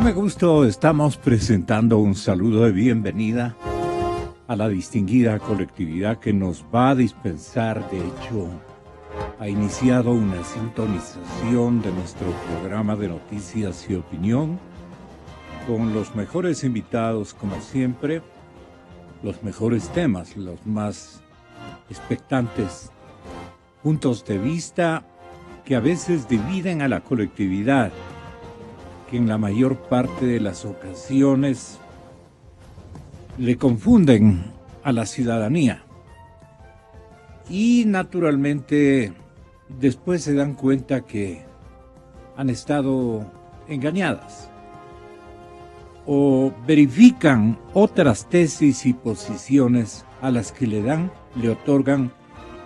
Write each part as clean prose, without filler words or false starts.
enorme gusto estamos presentando un saludo de bienvenida a la distinguida colectividad que nos va a dispensar. De hecho, ha iniciado una sintonización de nuestro programa de noticias y opinión con los mejores invitados, como siempre, los mejores temas, los más expectantes puntos de vista que a veces dividen a la colectividad, que en la mayor parte de las ocasiones le confunden a la ciudadanía. Y naturalmente después se dan cuenta que han estado engañadas o verifican otras tesis y posiciones a las que le otorgan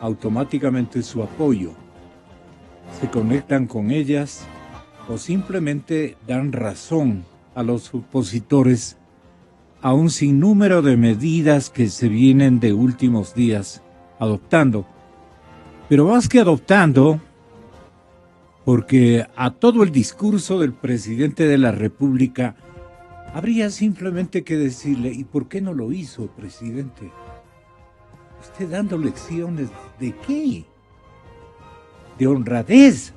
automáticamente su apoyo. Se conectan con ellas o simplemente dan razón a los opositores a un sinnúmero de medidas que se vienen de últimos días adoptando. Pero más que adoptando, porque a todo el discurso del presidente de la República habría simplemente que decirle: ¿y por qué no lo hizo, presidente? ¿Usted dando lecciones de qué? De honradez.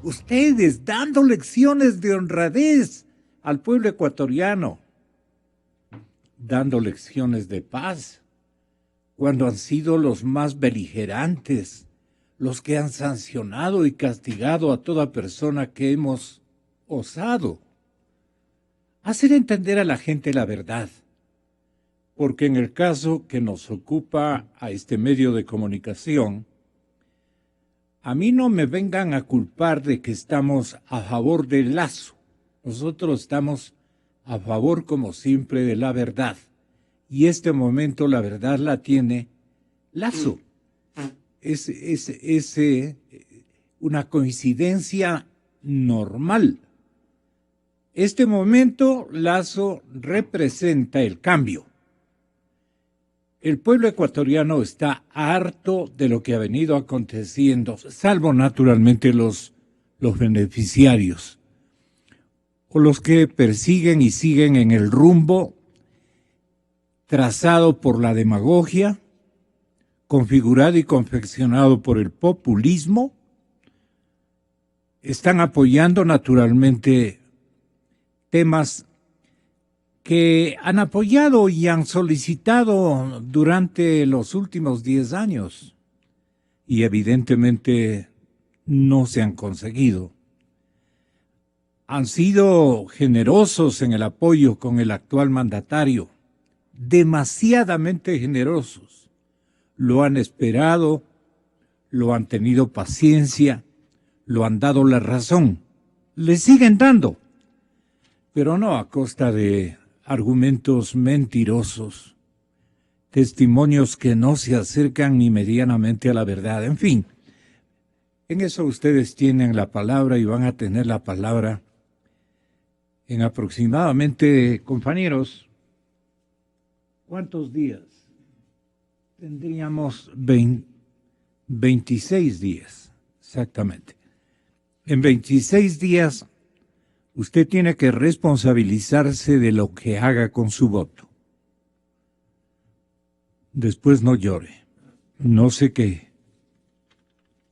Ustedes dando lecciones de honradez al pueblo ecuatoriano, dando lecciones de paz, cuando han sido los más beligerantes, los que han sancionado y castigado a toda persona que hemos osado hacer entender a la gente la verdad. Porque en el caso que nos ocupa a este medio de comunicación, a mí no me vengan a culpar de que estamos a favor del Lazo. Nosotros estamos a favor, como siempre, de la verdad. Y este momento la verdad la tiene Lazo. Es una coincidencia normal. Este momento Lazo representa el cambio. El pueblo ecuatoriano está harto de lo que ha venido aconteciendo, salvo naturalmente los beneficiarios, o los que persiguen y siguen en el rumbo trazado por la demagogia, configurado y confeccionado por el populismo. Están apoyando naturalmente temas que han apoyado y han solicitado durante los últimos 10 años y evidentemente no se han conseguido. Han sido generosos en el apoyo con el actual mandatario, demasiadamente generosos. Lo han esperado, lo han tenido paciencia, lo han dado la razón, le siguen dando, pero no a costa de argumentos mentirosos, testimonios que no se acercan ni medianamente a la verdad. En fin, en eso ustedes tienen la palabra y van a tener la palabra en aproximadamente, compañeros, ¿cuántos días? Tendríamos 26 días, exactamente. En 26 días usted tiene que responsabilizarse de lo que haga con su voto. Después no llore. No sé qué.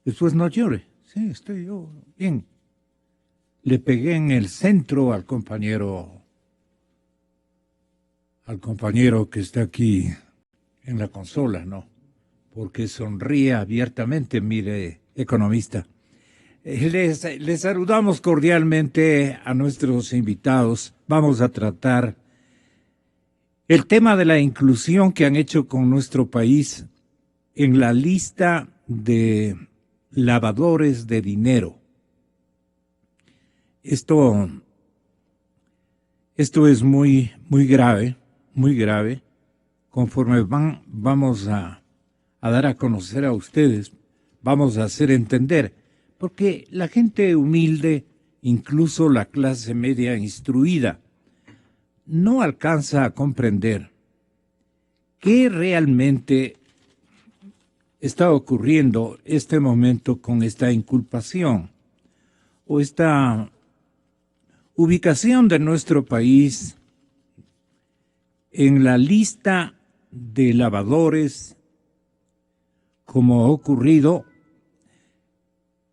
Después no llore. Sí, estoy yo bien. Le pegué en el centro al compañero que está aquí en la consola, ¿no? Porque sonríe abiertamente, mire, economista. Les saludamos cordialmente a nuestros invitados. Vamos a tratar el tema de la inclusión que han hecho con nuestro país en la lista de lavadores de dinero. Esto es muy grave, muy grave. Conforme vamos a dar a conocer a ustedes, vamos a hacer entender. Porque la gente humilde, incluso la clase media instruida, no alcanza a comprender qué realmente está ocurriendo este momento con esta inculpación o esta Ubicación de nuestro país en la lista de lavadores, como ha ocurrido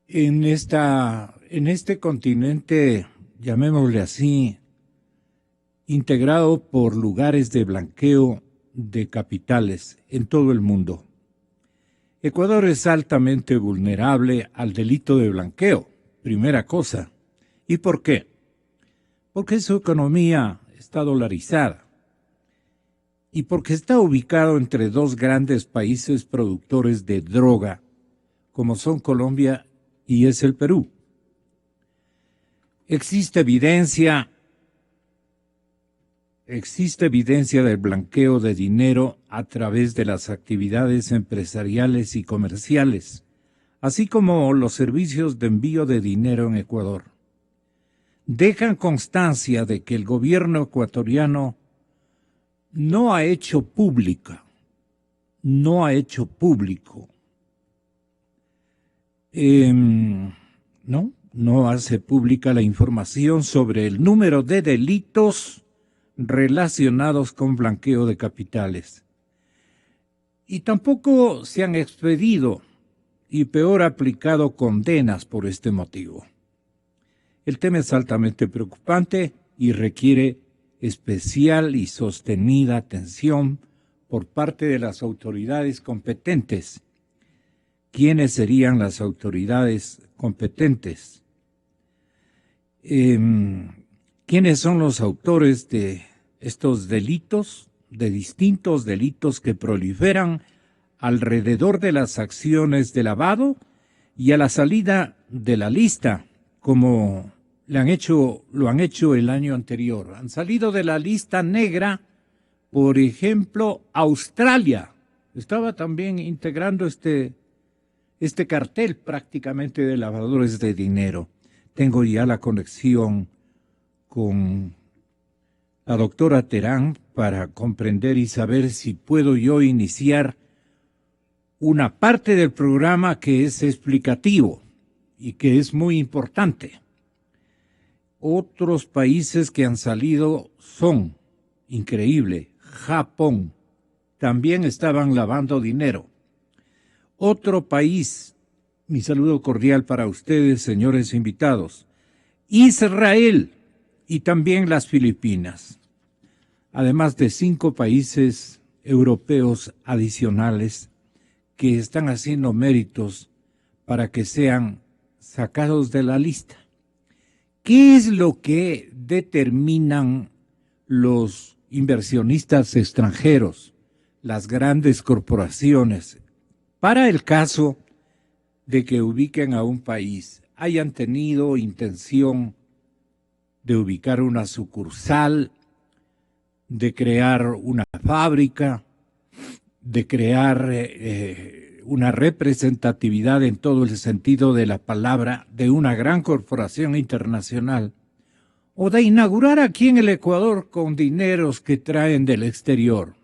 en este continente, llamémosle así, integrado por lugares de blanqueo de capitales en todo el mundo. Ecuador es altamente vulnerable al delito de blanqueo, primera cosa. ¿Y por qué? Porque su economía está dolarizada y porque está ubicado entre dos grandes países productores de droga, como son Colombia y es el Perú. Existe evidencia del blanqueo de dinero a través de las actividades empresariales y comerciales, así como los servicios de envío de dinero en Ecuador. Dejan constancia de que el gobierno ecuatoriano no ha hecho público, no hace pública la información sobre el número de delitos relacionados con blanqueo de capitales. Y tampoco se han expedido y peor aplicado condenas por este motivo. El tema es altamente preocupante y requiere especial y sostenida atención por parte de las autoridades competentes. ¿Quiénes serían las autoridades competentes? ¿Quiénes son los autores de estos delitos, de distintos delitos que proliferan alrededor de las acciones de lavado y a la salida de la lista, como lo han hecho el año anterior? Han salido de la lista negra, por ejemplo, Australia. Estaba también integrando este cartel prácticamente de lavadores de dinero. Tengo ya la conexión con la doctora Terán para comprender y saber si puedo yo iniciar una parte del programa que es explicativo y que es muy importante. Otros países que han salido son, increíble, Japón, también estaban lavando dinero. Otro país, mi saludo cordial para ustedes, señores invitados, Israel y también las Filipinas, además de 5 países europeos adicionales que están haciendo méritos para que sean sacados de la lista. ¿Qué es lo que determinan los inversionistas extranjeros, las grandes corporaciones, para el caso de que ubiquen a un país, hayan tenido intención de ubicar una sucursal, de crear una fábrica, de crear una representatividad en todo el sentido de la palabra de una gran corporación internacional, o de inaugurar aquí en el Ecuador con dineros que traen del exterior,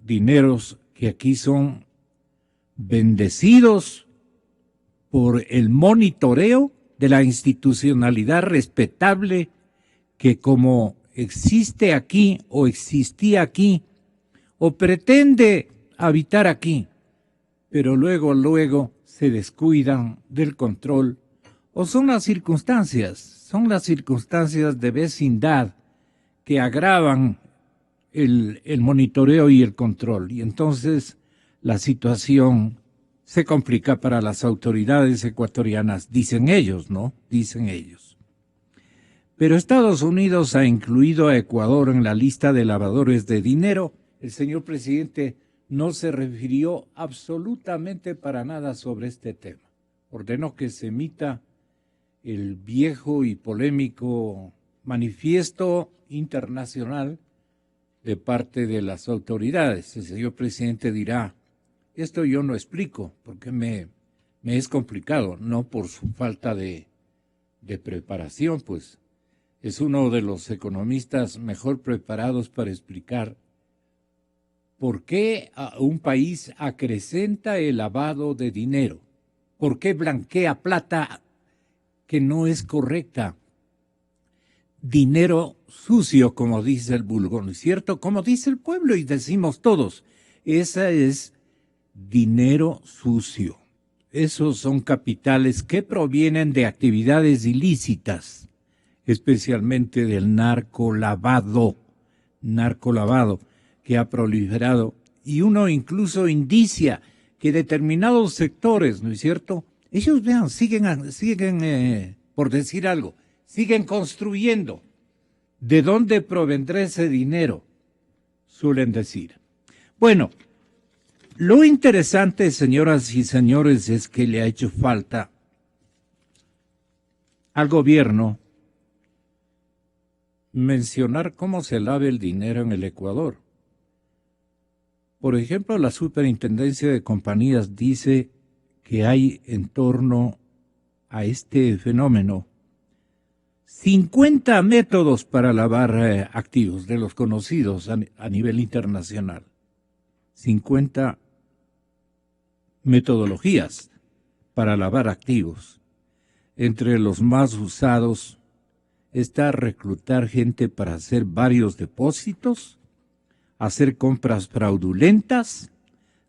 dineros que aquí son bendecidos por el monitoreo de la institucionalidad respetable que como existe aquí o existía aquí o pretende habitar aquí, pero luego se descuidan del control, o son las circunstancias de vecindad que agravan el monitoreo y el control, y entonces la situación se complica para las autoridades ecuatorianas, dicen ellos, ¿no? Dicen ellos. Pero Estados Unidos ha incluido a Ecuador en la lista de lavadores de dinero. El señor presidente no se refirió absolutamente para nada sobre este tema. Ordenó que se emita el viejo y polémico manifiesto internacional de parte de las autoridades. El señor presidente dirá, esto yo no explico porque me es complicado, no por su falta de preparación, pues es uno de los economistas mejor preparados para explicar por qué un país acrecenta el lavado de dinero, por qué blanquea plata que no es correcta, dinero sucio, como dice el vulgo, ¿no es cierto? Como dice el pueblo y decimos todos, esa es dinero sucio. Esos son capitales que provienen de actividades ilícitas, especialmente del narcolavado, que ha proliferado. Y uno incluso indicia que determinados sectores, ¿no es cierto? Ellos, vean, siguen por decir algo, siguen construyendo. ¿De dónde provendrá ese dinero? Suelen decir. Bueno, lo interesante, señoras y señores, es que le ha hecho falta al gobierno mencionar cómo se lava el dinero en el Ecuador. Por ejemplo, la Superintendencia de Compañías dice que hay en torno a este fenómeno 50 métodos para lavar activos de los conocidos a nivel internacional. 50 metodologías para lavar activos. Entre los más usados está reclutar gente para hacer varios depósitos, hacer compras fraudulentas,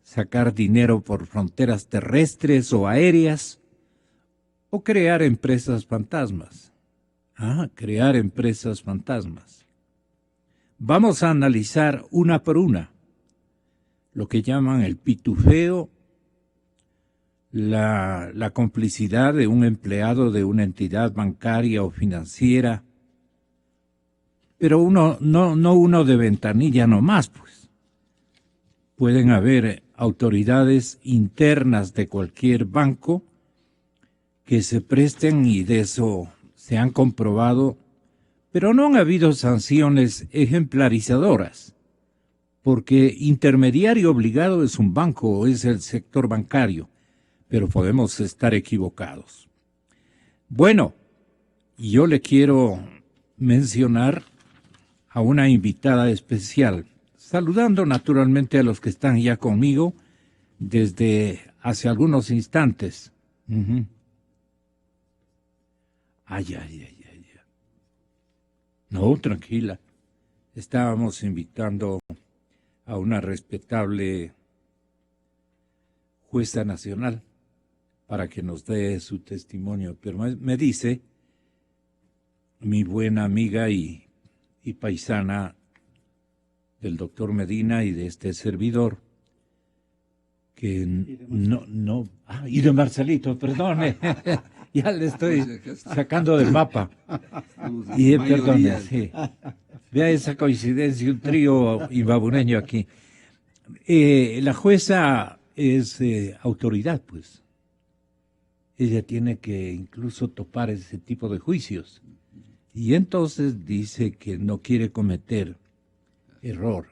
sacar dinero por fronteras terrestres o aéreas, o crear empresas fantasmas. Crear empresas fantasmas. Vamos a analizar una por una lo que llaman el pitufeo, la complicidad de un empleado de una entidad bancaria o financiera, pero no uno de ventanilla nomás, pues. Pueden haber autoridades internas de cualquier banco que se presten y de eso se han comprobado, pero no han habido sanciones ejemplarizadoras, porque intermediario obligado es un banco o es el sector bancario, pero podemos estar equivocados. Bueno, yo le quiero mencionar a una invitada especial, saludando naturalmente a los que están ya conmigo desde hace algunos instantes. Ay. No, tranquila. Estábamos invitando a una respetable jueza nacional para que nos dé su testimonio, pero me dice mi buena amiga y paisana del doctor Medina y de este servidor, que y de Marcelito, perdone, ya le estoy sacando del mapa. Y perdone, sí. Vea esa coincidencia, un trío ibabuneño aquí. La jueza es autoridad, pues. Ella tiene que incluso topar ese tipo de juicios. Y entonces dice que no quiere cometer error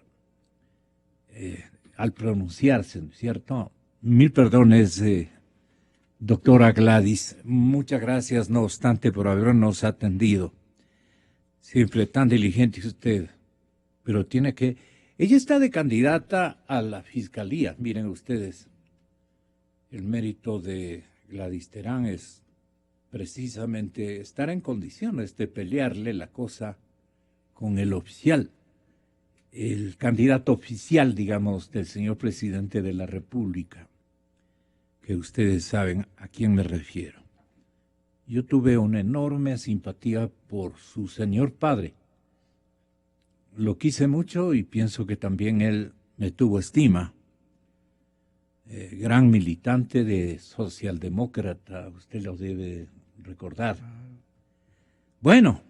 al pronunciarse, ¿no es cierto? Mil perdones, doctora Gladys. Muchas gracias, no obstante, por habernos atendido. Siempre tan diligente usted. Pero tiene que... Ella está de candidata a la fiscalía. Miren ustedes, el mérito de Gladys Terán es precisamente estar en condiciones de pelearle la cosa con el oficial, el candidato oficial, digamos, del señor presidente de la República, que ustedes saben a quién me refiero. Yo tuve una enorme simpatía por su señor padre. Lo quise mucho y pienso que también él me tuvo estima. Gran militante de socialdemócrata, usted lo debe recordar. Bueno,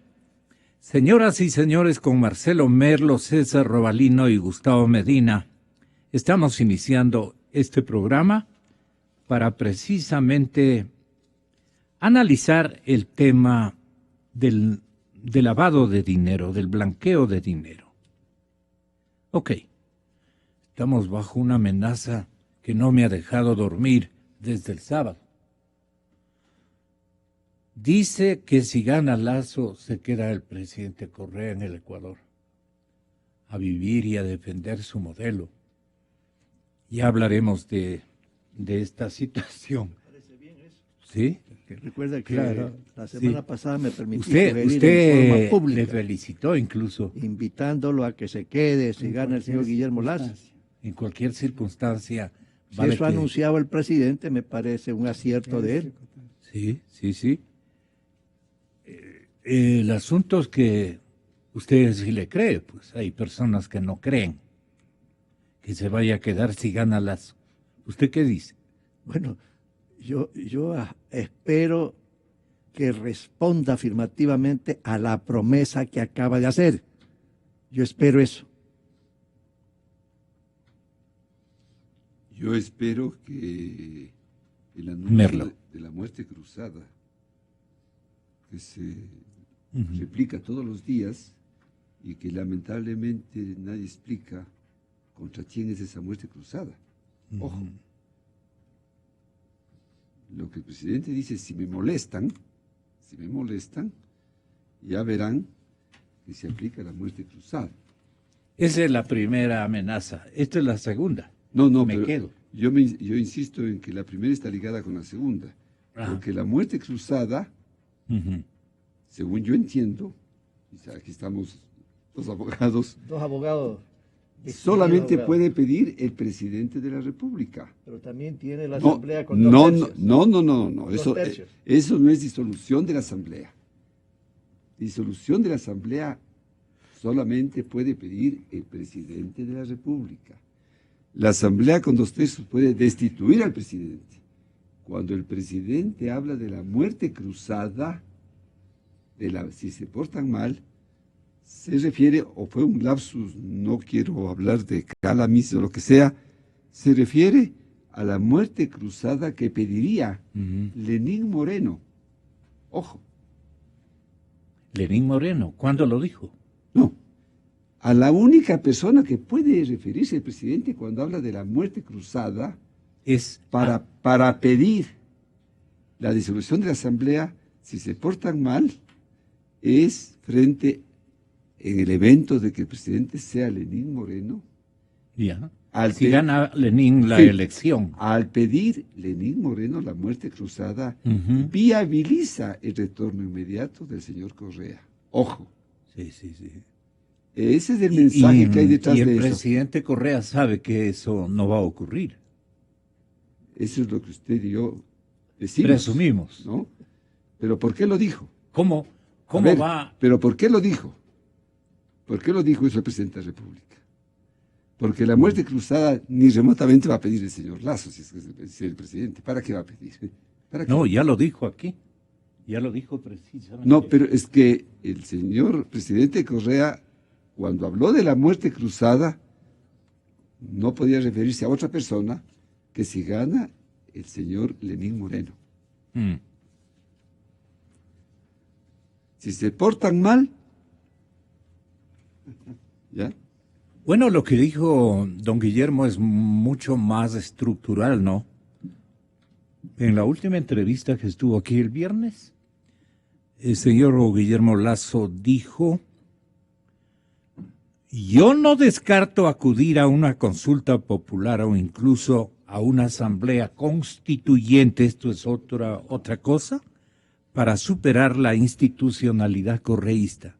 señoras y señores, con Marcelo Merlo, César Robalino y Gustavo Medina, estamos iniciando este programa para precisamente analizar el tema del lavado de dinero, del blanqueo de dinero. Ok, estamos bajo una amenaza que no me ha dejado dormir desde el sábado. Dice que si gana Lasso se queda el presidente Correa en el Ecuador a vivir y a defender su modelo. Ya hablaremos de esta situación. Parece bien eso. ¿Sí? Recuerda que Claro, la semana pasada me permitió usted en forma pública, le felicitó incluso. invitándolo a que se quede si gana el señor Guillermo Lazo. En cualquier circunstancia. Si vale eso ha anunciado el presidente, me parece un acierto de él. Sí, sí, sí. El asunto es que usted sí le cree, pues hay personas que no creen que se vaya a quedar si gana Lazo. ¿Usted qué dice? Bueno, yo espero que responda afirmativamente a la promesa que acaba de hacer. Yo espero eso. Yo espero que el Merlo. anuncio de la muerte cruzada, que se replica todos los días y que lamentablemente nadie explica contra quién es esa muerte cruzada. Ojo, lo que el presidente dice, si me molestan, ya verán que se aplica la muerte cruzada. Esa es la primera amenaza. Esta es la segunda. No, Me pero quedo. yo insisto en que la primera está ligada con la segunda. Porque la muerte cruzada, según yo entiendo, y aquí estamos los abogados, Dos abogados. solamente puede pedir el presidente de la República. Pero también tiene la No, asamblea con dos tercios. no. Dos tercios. Eso no es disolución de la asamblea. Disolución de la asamblea solamente puede pedir el presidente de la República. La asamblea con dos tercios puede destituir al presidente. Cuando el presidente habla de la muerte cruzada, si se portan mal, se refiere, o fue un lapsus, no quiero hablar de calamis o lo que sea, se refiere a la muerte cruzada que pediría Lenín Moreno. Ojo. Lenín Moreno, ¿cuándo lo dijo? No, a la única persona que puede referirse el presidente cuando habla de la muerte cruzada Es para pedir la disolución de la asamblea, si se portan mal, es frente en el evento de que el presidente sea Lenín Moreno. ya. Al Si pe- gana Lenín la Sí. elección. Al pedir Lenín Moreno la muerte cruzada, viabiliza el retorno inmediato del señor Correa. Ojo, Sí, sí, sí. ese es el mensaje que hay detrás y el de eso. presidente Correa sabe que eso no va a ocurrir. Eso es lo que usted y yo decimos. Presumimos. ¿No? Pero ¿por qué lo dijo? ¿Cómo A ver, va? pero ¿por qué lo dijo? ¿Por qué lo dijo eso el presidente de la República? Porque la muerte cruzada ni remotamente va a pedir el señor Lazo, si es el presidente. ¿Para qué va a pedir? ¿Para qué? No, ya lo dijo aquí. Ya lo dijo precisamente. No, pero es que el señor presidente Correa, cuando habló de la muerte cruzada, no podía referirse a otra persona que si gana el señor Lenín Moreno. Si se portan mal, ¿ya? Bueno, lo que dijo don Guillermo es mucho más estructural, ¿no? En la última entrevista que estuvo aquí el viernes, el señor Guillermo Lasso dijo: yo no descarto acudir a una consulta popular o incluso a una asamblea constituyente, esto es otra cosa, para superar la institucionalidad correísta.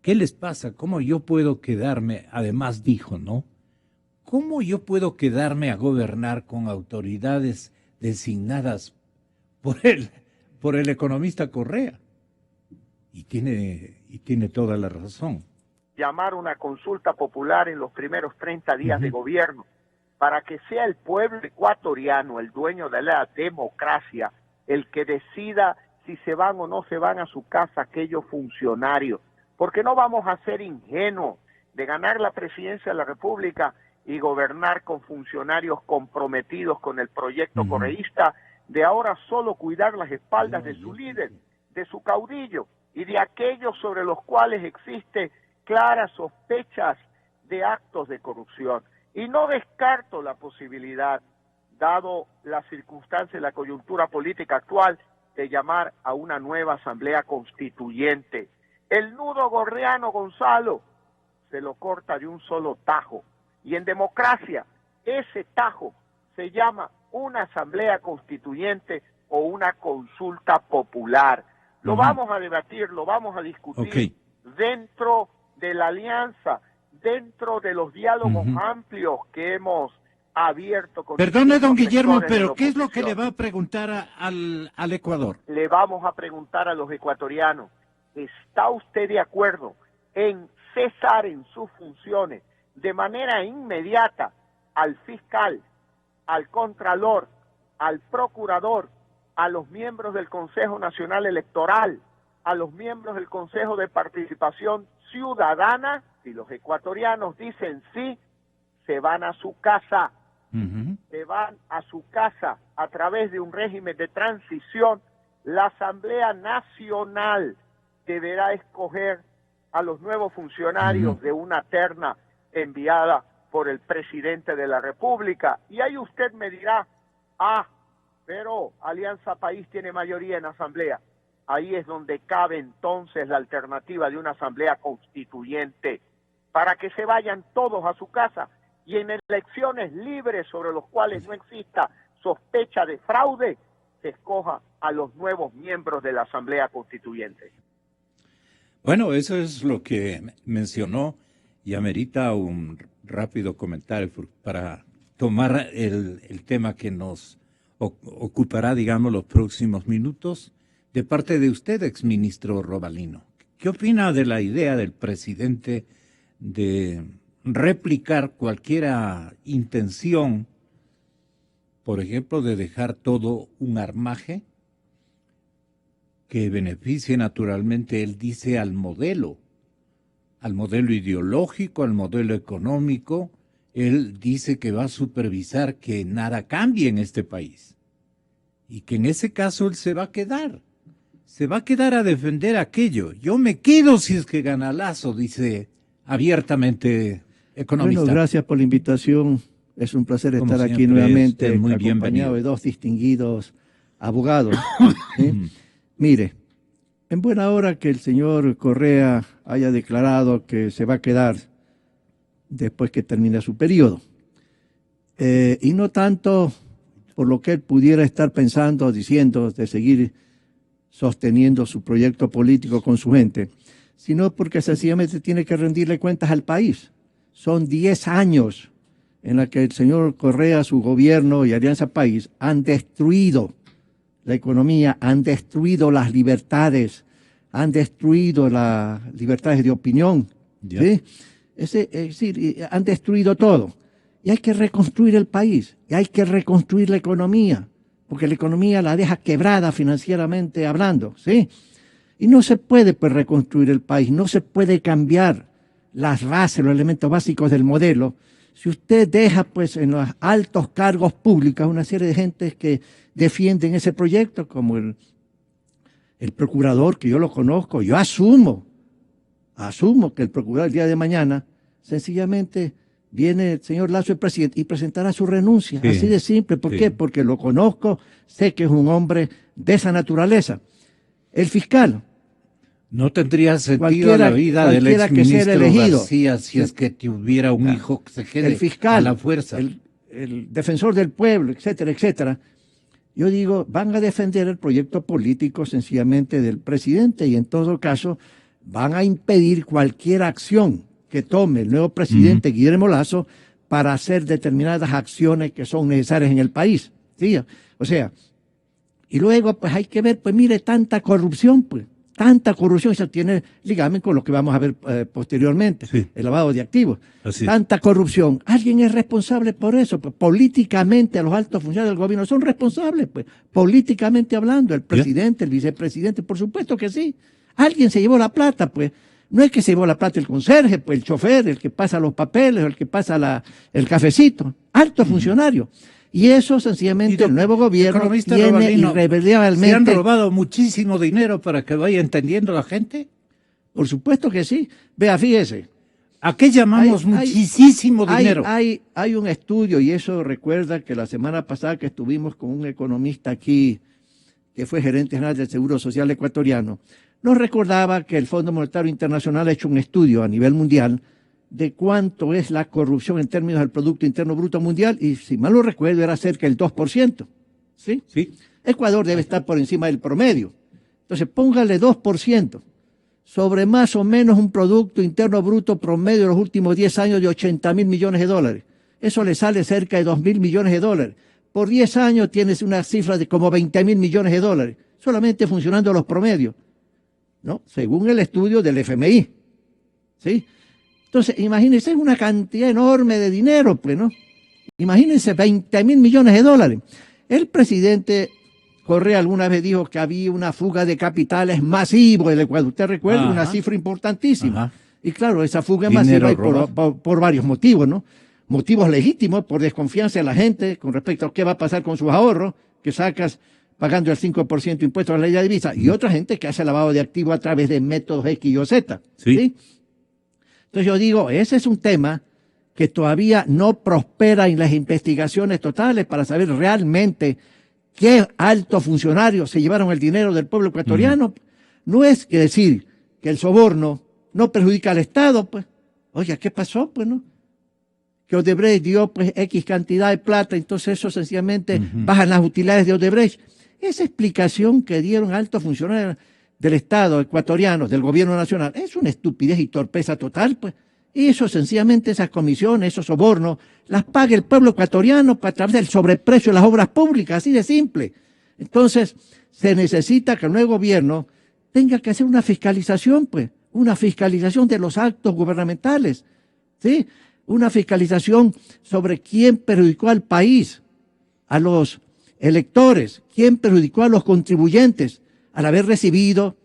¿Qué les pasa? ¿Cómo yo puedo quedarme? Además dijo, ¿no? ¿Cómo yo puedo quedarme a gobernar con autoridades designadas por el economista Correa? Y tiene toda la razón. Llamar una consulta popular en los primeros 30 días de gobierno para que sea el pueblo ecuatoriano el dueño de la democracia, el que decida si se van o no se van a su casa aquellos funcionarios. Porque no vamos a ser ingenuos de ganar la presidencia de la República y gobernar con funcionarios comprometidos con el proyecto correísta, de ahora solo cuidar las espaldas de su líder, de su caudillo y de aquellos sobre los cuales existe claras sospechas de actos de corrupción. Y no descarto la posibilidad, dado la circunstancia y la coyuntura política actual, de llamar a una nueva asamblea constituyente. El nudo gorriano, Gonzalo, se lo corta de un solo tajo. Y en democracia, ese tajo se llama una asamblea constituyente o una consulta popular. Lo vamos a debatir, lo vamos a discutir dentro de la alianza, dentro de los diálogos amplios que hemos abierto con... Perdone, don Guillermo, pero ¿qué es lo que le va a preguntar al Ecuador? Le vamos a preguntar a los ecuatorianos, ¿está usted de acuerdo en cesar en sus funciones de manera inmediata al fiscal, al contralor, al procurador, a los miembros del Consejo Nacional Electoral, a los miembros del Consejo de Participación Ciudadana? Si los ecuatorianos dicen sí, se van a su casa, se van a su casa a través de un régimen de transición. La Asamblea Nacional deberá escoger a los nuevos funcionarios de una terna enviada por el presidente de la República. Y ahí usted me dirá, pero Alianza País tiene mayoría en asamblea. Ahí es donde cabe entonces la alternativa de una asamblea constituyente, para que se vayan todos a su casa y en elecciones libres sobre los cuales no exista sospecha de fraude, se escoja a los nuevos miembros de la asamblea constituyente. Bueno, eso es lo que mencionó y amerita un rápido comentario para tomar el tema que nos ocupará, digamos, los próximos minutos. De parte de usted, exministro Robalino, ¿qué opina de la idea del presidente de replicar cualquier intención, por ejemplo, de dejar todo un armaje que beneficie naturalmente, él dice, al modelo ideológico, al modelo económico? Él dice que va a supervisar que nada cambie en este país y que en ese caso él se va a quedar a defender aquello. Yo me quedo si es que gana Lazo, dice abiertamente economista. Bueno, gracias por la invitación. Es un placer Como estar aquí siempre, nuevamente, muy acompañado bienvenido de dos distinguidos abogados. ¿Sí? Mire, en buena hora que el señor Correa haya declarado que se va a quedar después que termine su periodo. Y no tanto por lo que él pudiera estar pensando, diciendo, de seguir sosteniendo su proyecto político con su gente, sino porque sencillamente tiene que rendirle cuentas al país. Son 10 años en los que el señor Correa, su gobierno y Alianza País han destruido la economía, han destruido las libertades, han destruido las libertades de opinión. ¿Sí? Es decir, han destruido todo. Y hay que reconstruir el país, y hay que reconstruir la economía, porque la economía la deja quebrada financieramente hablando, ¿sí? Y no se puede pues reconstruir el país, no se puede cambiar las bases, los elementos básicos del modelo, si usted deja pues en los altos cargos públicos una serie de gentes que defienden ese proyecto, como el procurador, que yo lo conozco. Yo asumo que el procurador el día de mañana sencillamente viene el señor Lazo, el presidente, y presentará su renuncia. Así de simple. ¿Por qué? Porque lo conozco, sé que es un hombre de esa naturaleza. El fiscal. No tendría sentido la vida del exministro García si es que tuviera un hijo que se quede el fiscal, a la fuerza. El defensor del pueblo, etcétera, etcétera. Yo digo, van a defender el proyecto político sencillamente del presidente y en todo caso van a impedir cualquier acción que tome el nuevo presidente Guillermo Lazo para hacer determinadas acciones que son necesarias en el país. ¿Sí? O sea, y luego pues hay que ver, pues mire, tanta corrupción, eso tiene ligamen con lo que vamos a ver posteriormente, el lavado de activos. Tanta corrupción. ¿Alguien es responsable por eso? Pues políticamente los altos funcionarios del gobierno son responsables, pues políticamente hablando, el presidente, el vicepresidente, por supuesto que sí. Alguien se llevó la plata, pues. No es que se llevó la plata el conserje, pues el chofer, el que pasa los papeles, el que pasa el cafecito, alto funcionario. Y eso sencillamente el nuevo gobierno tiene irremediablemente... ¿Se han robado muchísimo dinero para que vaya entendiendo la gente? Por supuesto que sí. Vea, fíjese. ¿A qué llamamos muchísimo dinero? Hay un estudio, y eso recuerda que la semana pasada que estuvimos con un economista aquí, que fue gerente general del Seguro Social ecuatoriano, nos recordaba que el Fondo Monetario Internacional ha hecho un estudio a nivel mundial de cuánto es la corrupción en términos del Producto Interno Bruto Mundial, y si mal no recuerdo era cerca del 2%. ¿Sí? Sí. Ecuador debe estar por encima del promedio. Entonces, póngale 2% sobre más o menos un Producto Interno Bruto promedio de los últimos 10 años de 80.000 millones de dólares. Eso le sale cerca de 2.000 millones de dólares. Por 10 años tienes una cifra de como 20.000 millones de dólares, solamente funcionando los promedios, ¿no? Según el estudio del FMI, ¿sí? Entonces, imagínense, es una cantidad enorme de dinero, pues, ¿no? Imagínense 20.000 millones de dólares. El presidente Correa alguna vez dijo que había una fuga de capitales masivo del Ecuador. ¿Usted recuerda? Ajá. Una cifra importantísima. Ajá. Y claro, esa fuga es masiva por varios motivos, ¿no? Motivos legítimos, por desconfianza de la gente con respecto a qué va a pasar con sus ahorros, que sacas pagando el 5% impuesto a la ley de divisa, y otra gente que hace lavado de activos a través de métodos X o Z. ¿Sí? ¿Sí? Entonces yo digo, ese es un tema que todavía no prospera en las investigaciones totales para saber realmente qué altos funcionarios se llevaron el dinero del pueblo ecuatoriano. No es que decir que el soborno no perjudica al Estado, pues. Oiga, ¿qué pasó? Pues no. Que Odebrecht dio pues X cantidad de plata, entonces eso sencillamente bajan las utilidades de Odebrecht. Esa explicación que dieron altos funcionarios del Estado ecuatoriano, del gobierno nacional, es una estupidez y torpeza total, pues. Y eso sencillamente, esas comisiones, esos sobornos, las paga el pueblo ecuatoriano a través del sobreprecio de las obras públicas, así de simple. Entonces, se necesita que el nuevo gobierno tenga que hacer una fiscalización, pues, una fiscalización de los actos gubernamentales, ¿sí? Una fiscalización sobre quién perjudicó al país, a los electores, quién perjudicó a los contribuyentes al haber recibido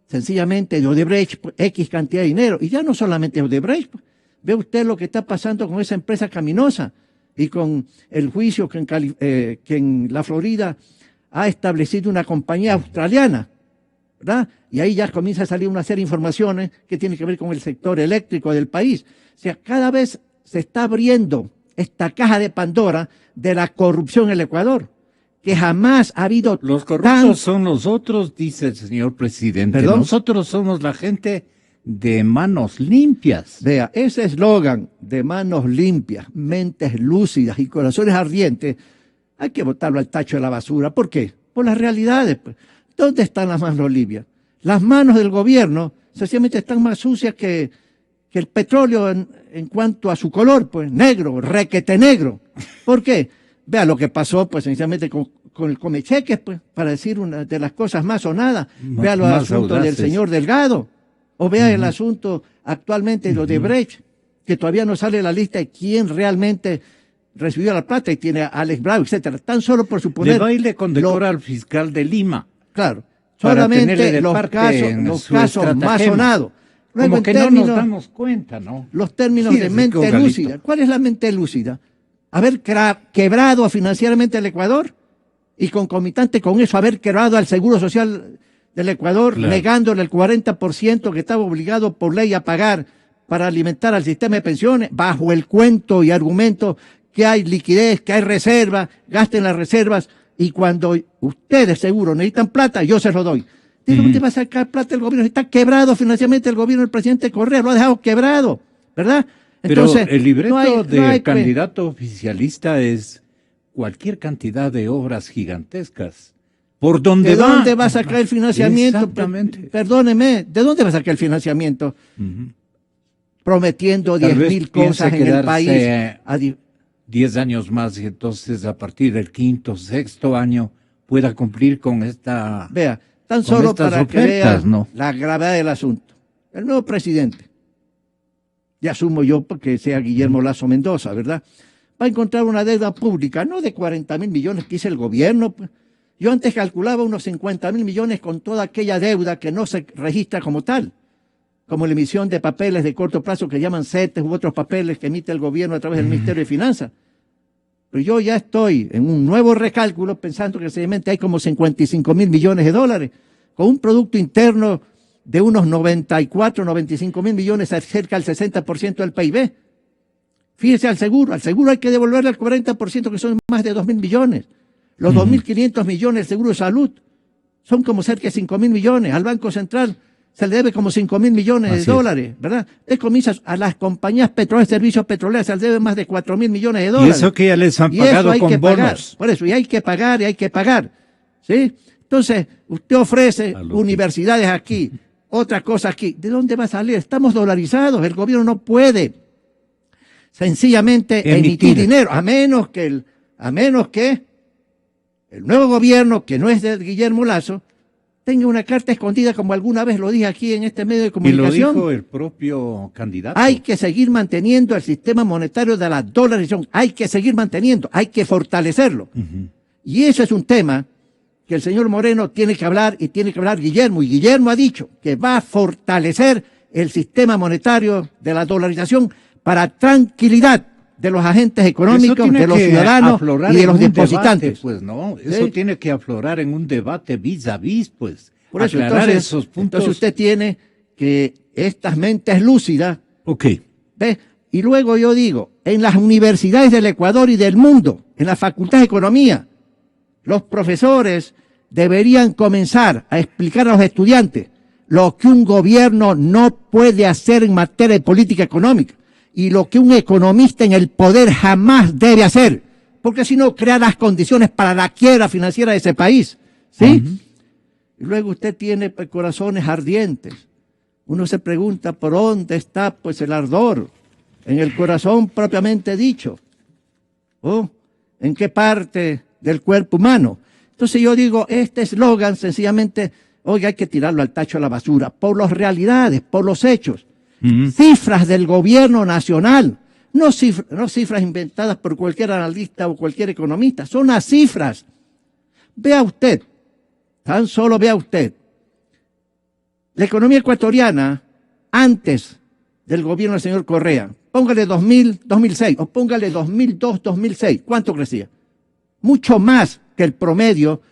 sencillamente de Odebrecht X cantidad de dinero. Y ya no solamente Odebrecht, pues. Ve usted lo que está pasando con esa empresa Caminosa y con el juicio que en la Florida ha establecido una compañía australiana, ¿verdad? Y ahí ya comienza a salir una serie de informaciones que tienen que ver con el sector eléctrico del país. O sea, cada vez se está abriendo esta caja de Pandora de la corrupción en el Ecuador, que jamás ha habido. Los corruptos son nosotros, dice el señor presidente. ¿Perdón? Nosotros somos la gente de manos limpias. Vea, ese eslogan de manos limpias, mentes lúcidas y corazones ardientes, hay que botarlo al tacho de la basura. ¿Por qué? Por las realidades, pues. ¿Dónde están las manos limpias? Las manos del gobierno sencillamente están más sucias que el petróleo en cuanto a su color, pues negro, requete negro. ¿Por qué? Vea lo que pasó, pues, sencillamente con el Comecheques, pues, para decir una de las cosas más sonadas. Vea los asuntos del señor Delgado, o vea el asunto actualmente de Odebrecht, que todavía no sale la lista de quién realmente recibió la plata, y tiene a Alex Bravo, etcétera. Tan solo por suponer. De baile condecora al fiscal de Lima. Claro, solamente los casos más sonados. Luego, como que no nos damos cuenta, ¿no? Los términos de mente lúcida. ¿Cuál es la mente lúcida? Haber quebrado financieramente el Ecuador y concomitante con eso haber quebrado al Seguro Social del Ecuador, claro, negándole el 40% que estaba obligado por ley a pagar para alimentar al sistema de pensiones, bajo el cuento y argumento que hay liquidez, que hay reserva, gasten las reservas, y cuando ustedes seguro necesitan plata, yo se lo doy. ¿De dónde va a sacar plata el gobierno? Está quebrado financieramente el gobierno del presidente Correa, lo ha dejado quebrado, ¿verdad? Entonces, pero el libreto del candidato oficialista es cualquier cantidad de obras gigantescas. ¿Por dónde va? ¿De dónde va a sacar el financiamiento? Exactamente. Perdóneme, ¿de dónde va a sacar el financiamiento? Prometiendo 10.000 cosas en el país. 10 años más, y entonces a partir del quinto, sexto año pueda cumplir con esta. Vea, tan solo para que vea, ¿no?, la gravedad del asunto. El nuevo presidente, y asumo yo porque sea Guillermo Lasso Mendoza, ¿verdad?, va a encontrar una deuda pública, no de 40.000 millones que hizo el gobierno. Yo antes calculaba unos 50.000 millones con toda aquella deuda que no se registra como tal, como la emisión de papeles de corto plazo que llaman CETES u otros papeles que emite el gobierno a través del Ministerio de Finanzas. Pero yo ya estoy en un nuevo recálculo pensando que sencillamente hay como 55.000 millones de dólares, con un Producto Interno de unos 95.000 millones, cerca del 60% del PIB. Fíjese al seguro hay que devolverle el 40%, que son más de 2.000 millones. Los 2.500 millones del seguro de salud son como cerca de 5.000 millones. Al Banco Central se le debe como 5.000 millones de dólares, ¿verdad? A las compañías petroleras, servicios petroleros, se les debe más de 4.000 millones de dólares. Y eso que ya les han pagado con bonos. Por eso, y hay que pagar. ¿sí? Entonces, usted ofrece universidades aquí, otra cosa aquí. ¿De dónde va a salir? Estamos dolarizados, el gobierno no puede sencillamente emitir dinero, a menos que el nuevo gobierno, que no es de Guillermo Lasso, tenga una carta escondida, como alguna vez lo dije aquí en este medio de comunicación. Y lo dijo el propio candidato. Hay que seguir manteniendo el sistema monetario de la dolarización, hay que seguir manteniendo, hay que fortalecerlo. Y eso es un tema que el señor Moreno tiene que hablar, y tiene que hablar Guillermo, y Guillermo ha dicho que va a fortalecer el sistema monetario de la dolarización para tranquilidad de los agentes económicos, de los ciudadanos y de los depositantes. Debate, pues no, eso ¿sí? Tiene que aflorar en un debate vis a vis, pues. Por eso, esos puntos. Entonces usted tiene que estas mentes lúcidas. Ok. ¿Ve? Y luego yo digo, en las universidades del Ecuador y del mundo, en la Facultad de Economía, los profesores deberían comenzar a explicar a los estudiantes lo que un gobierno no puede hacer en materia de política económica y lo que un economista en el poder jamás debe hacer, porque si no crea las condiciones para la quiebra financiera de ese país, ¿sí? Y luego usted tiene pues, corazones ardientes. Uno se pregunta por dónde está pues el ardor, en el corazón propiamente dicho, ¿o en qué parte del cuerpo humano? Entonces yo digo, este eslogan sencillamente, oiga, hay que tirarlo al tacho de la basura, por las realidades, por los hechos. Cifras del gobierno nacional, no cifras inventadas por cualquier analista o cualquier economista, son las cifras. Vea usted, tan solo vea usted, la economía ecuatoriana antes del gobierno del señor Correa, póngale 2000, 2006 o póngale 2002, 2006, ¿cuánto crecía? Mucho más que el promedio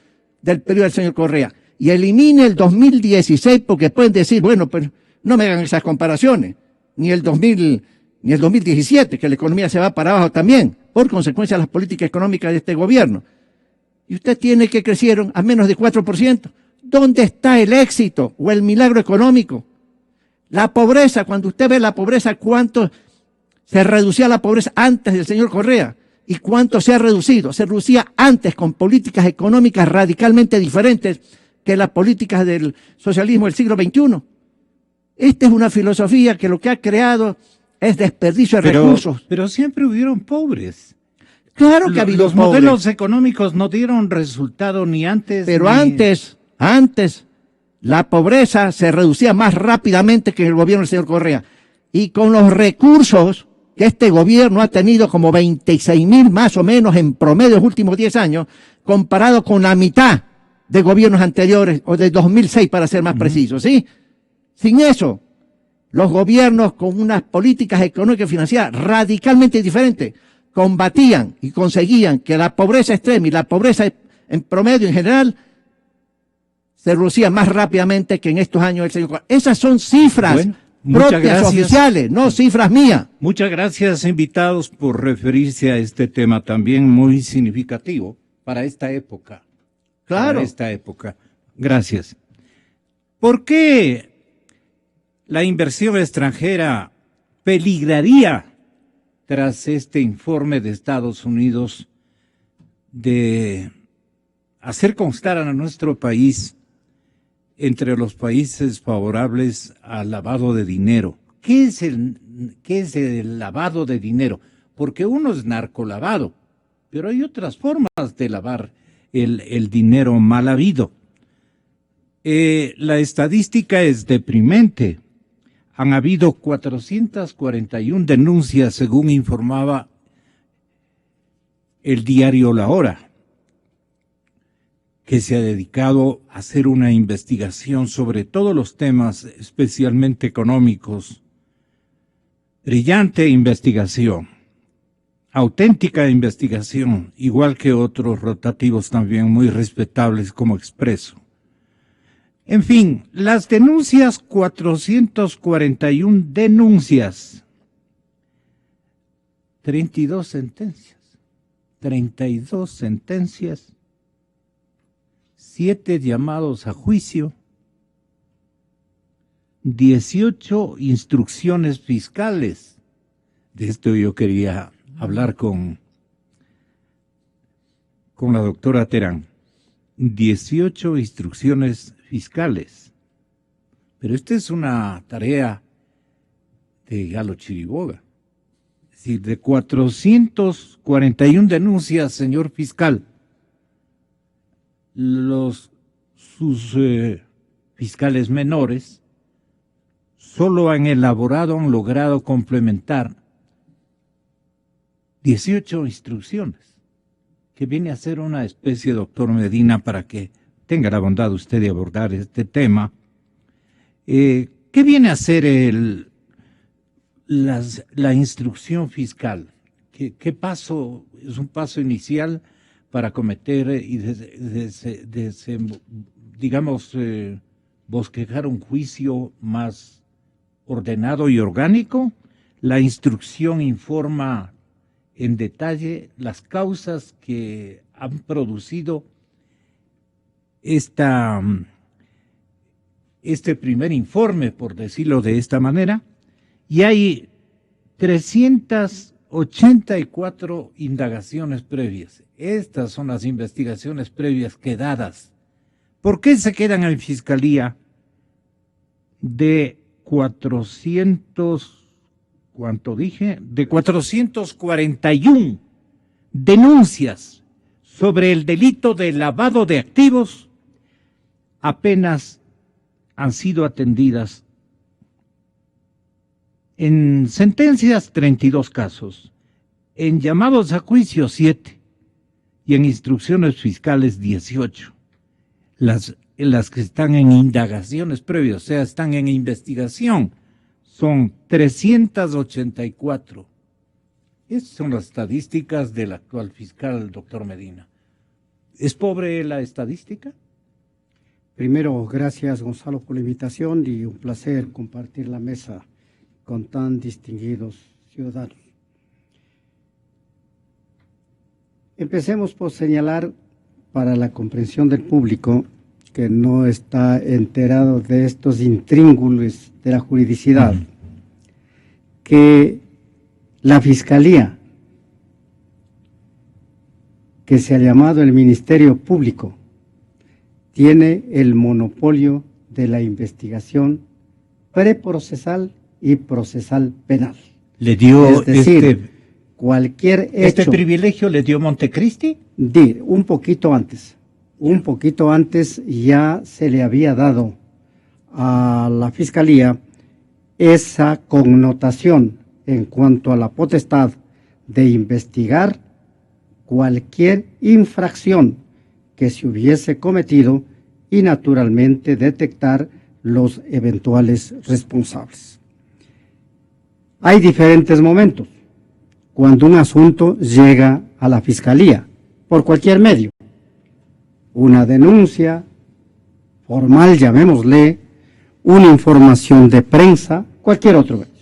del periodo del señor Correa. Y elimine el 2016 porque pueden decir, bueno, pero no me hagan esas comparaciones, ni el 2017, que la economía se va para abajo también, por consecuencia de las políticas económicas de este gobierno. Y usted tiene que crecieron a menos de 4%. ¿Dónde está el éxito o el milagro económico? La pobreza, cuando usted ve la pobreza, ¿cuánto se reducía la pobreza antes del señor Correa? ¿Y cuánto se ha reducido? Se reducía antes con políticas económicas radicalmente diferentes que las políticas del socialismo del siglo XXI. Esta es una filosofía que lo que ha creado es desperdicio de recursos. Pero siempre hubieron pobres. Claro que ha habido los pobres. Modelos económicos no dieron resultado ni antes. Pero ni... antes, la pobreza se reducía más rápidamente que en el gobierno del señor Correa. Y con los recursos que este gobierno ha tenido, como 26.000 más o menos en promedio en los últimos 10 años, comparado con la mitad de gobiernos anteriores, o de 2006 para ser más preciso, ¿sí? Sin eso, los gobiernos con unas políticas económicas y financieras radicalmente diferentes combatían y conseguían que la pobreza extrema y la pobreza en promedio en general se reducía más rápidamente que en estos años del señor Correa. Esas son cifras propias oficiales, no cifras mías. Muchas gracias, invitados, por referirse a este tema también muy significativo para esta época. Claro. Para esta época. Gracias. ¿Por qué la inversión extranjera peligraría tras este informe de Estados Unidos de hacer constar a nuestro país entre los países favorables al lavado de dinero? ¿Qué es el lavado de dinero? Porque uno es narcolavado, pero hay otras formas de lavar el dinero mal habido. La estadística es deprimente. Han habido 441 denuncias, según informaba el diario La Hora, que se ha dedicado a hacer una investigación sobre todos los temas, especialmente económicos. Brillante investigación, auténtica investigación, igual que otros rotativos también muy respetables como Expreso. En fin, las denuncias, 441 denuncias, 32 sentencias, 7 llamados a juicio, 18 instrucciones fiscales. De esto yo quería hablar con la doctora Terán. 18 instrucciones fiscales. Pero esta es una tarea de Galo Chiriboga. Es decir, de 441 denuncias, señor fiscal, sus fiscales menores solo han logrado complementar 18 instrucciones, que viene a ser una especie, doctor Medina, para que tenga la bondad usted de abordar este tema. ¿Qué viene a ser la instrucción fiscal? ¿Qué paso? Es un paso inicial para cometer y bosquejar un juicio más ordenado y orgánico. La instrucción informa en detalle las causas que han producido este primer informe, por decirlo de esta manera, y hay 384 indagaciones previas. Estas son las investigaciones previas quedadas. ¿Por qué se quedan en Fiscalía de 441 denuncias sobre el delito de lavado de activos? Apenas han sido atendidas en sentencias 32 casos, en llamados a juicio 7 y en instrucciones fiscales 18. Las que están en indagaciones previas, o sea, están en investigación, son 384. Esas son las estadísticas del actual fiscal, doctor Medina. ¿Es pobre la estadística? Primero, gracias Gonzalo por la invitación y un placer compartir la mesa con tan distinguidos ciudadanos. Empecemos por señalar para la comprensión del público que no está enterado de estos intríngulis de la juridicidad, que la Fiscalía, que se ha llamado el Ministerio Público, tiene el monopolio de la investigación preprocesal y procesal penal. ¿Le dio es decir, cualquier hecho... ¿Este privilegio le dio Montecristi? Un poquito antes. Un poquito antes ya se le había dado a la Fiscalía esa connotación en cuanto a la potestad de investigar cualquier infracción que se hubiese cometido y naturalmente detectar los eventuales responsables. Hay diferentes momentos cuando un asunto llega a la Fiscalía, por cualquier medio. Una denuncia formal, llamémosle, una información de prensa, cualquier otro medio.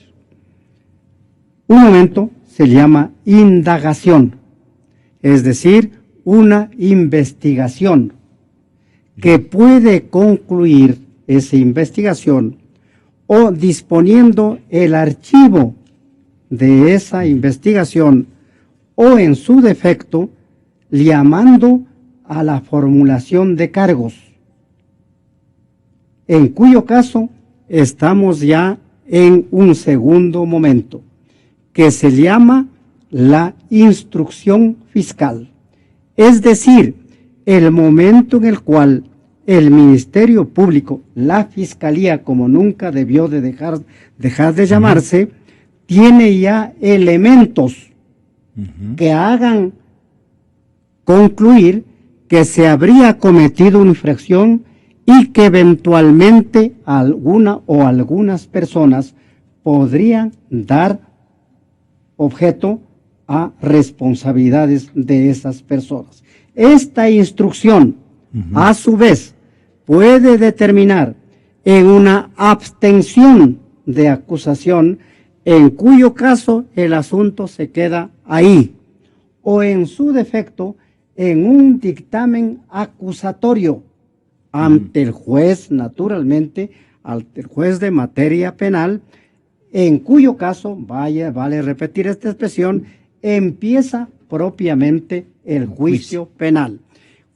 Un momento se llama indagación, es decir, una investigación que puede concluir esa investigación o disponiendo el archivo de esa investigación o en su defecto llamando a la formulación de cargos, en cuyo caso estamos ya en un segundo momento que se llama la instrucción fiscal, es decir, el momento en el cual el Ministerio Público, la Fiscalía, como nunca debió de dejar de llamarse, tiene ya elementos que hagan concluir que se habría cometido una infracción y que eventualmente alguna o algunas personas podrían dar objeto a responsabilidades de esas personas. Esta instrucción, a su vez, puede determinar en una abstención de acusación, en cuyo caso el asunto se queda ahí, o en su defecto, en un dictamen acusatorio ante el juez, naturalmente, ante el juez de materia penal, en cuyo caso, vale repetir esta expresión, empieza propiamente el juicio penal.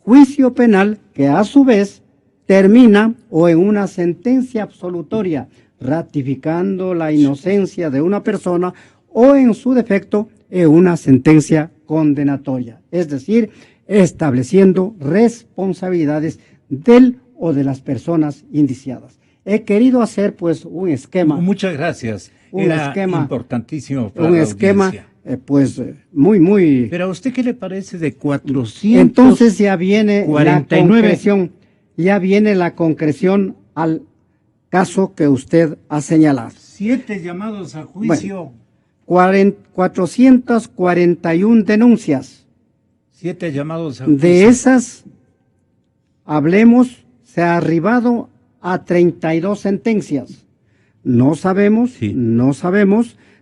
juicio penal que a su vez termina o en una sentencia absolutoria, ratificando la inocencia de una persona o en su defecto en una sentencia condenatoria, es decir, estableciendo responsabilidades del o de las personas indiciadas. He querido hacer pues un esquema. Muchas gracias. Era importantísimo para un la esquema audiencia. Muy. Pero ¿a usted qué le parece de 400? Entonces ya viene 49. la concreción, al caso que usted ha señalado. 7 llamados a juicio. Bueno, 441 denuncias. 7 llamados a juicio. De esas, se ha arribado a 32 sentencias. No sabemos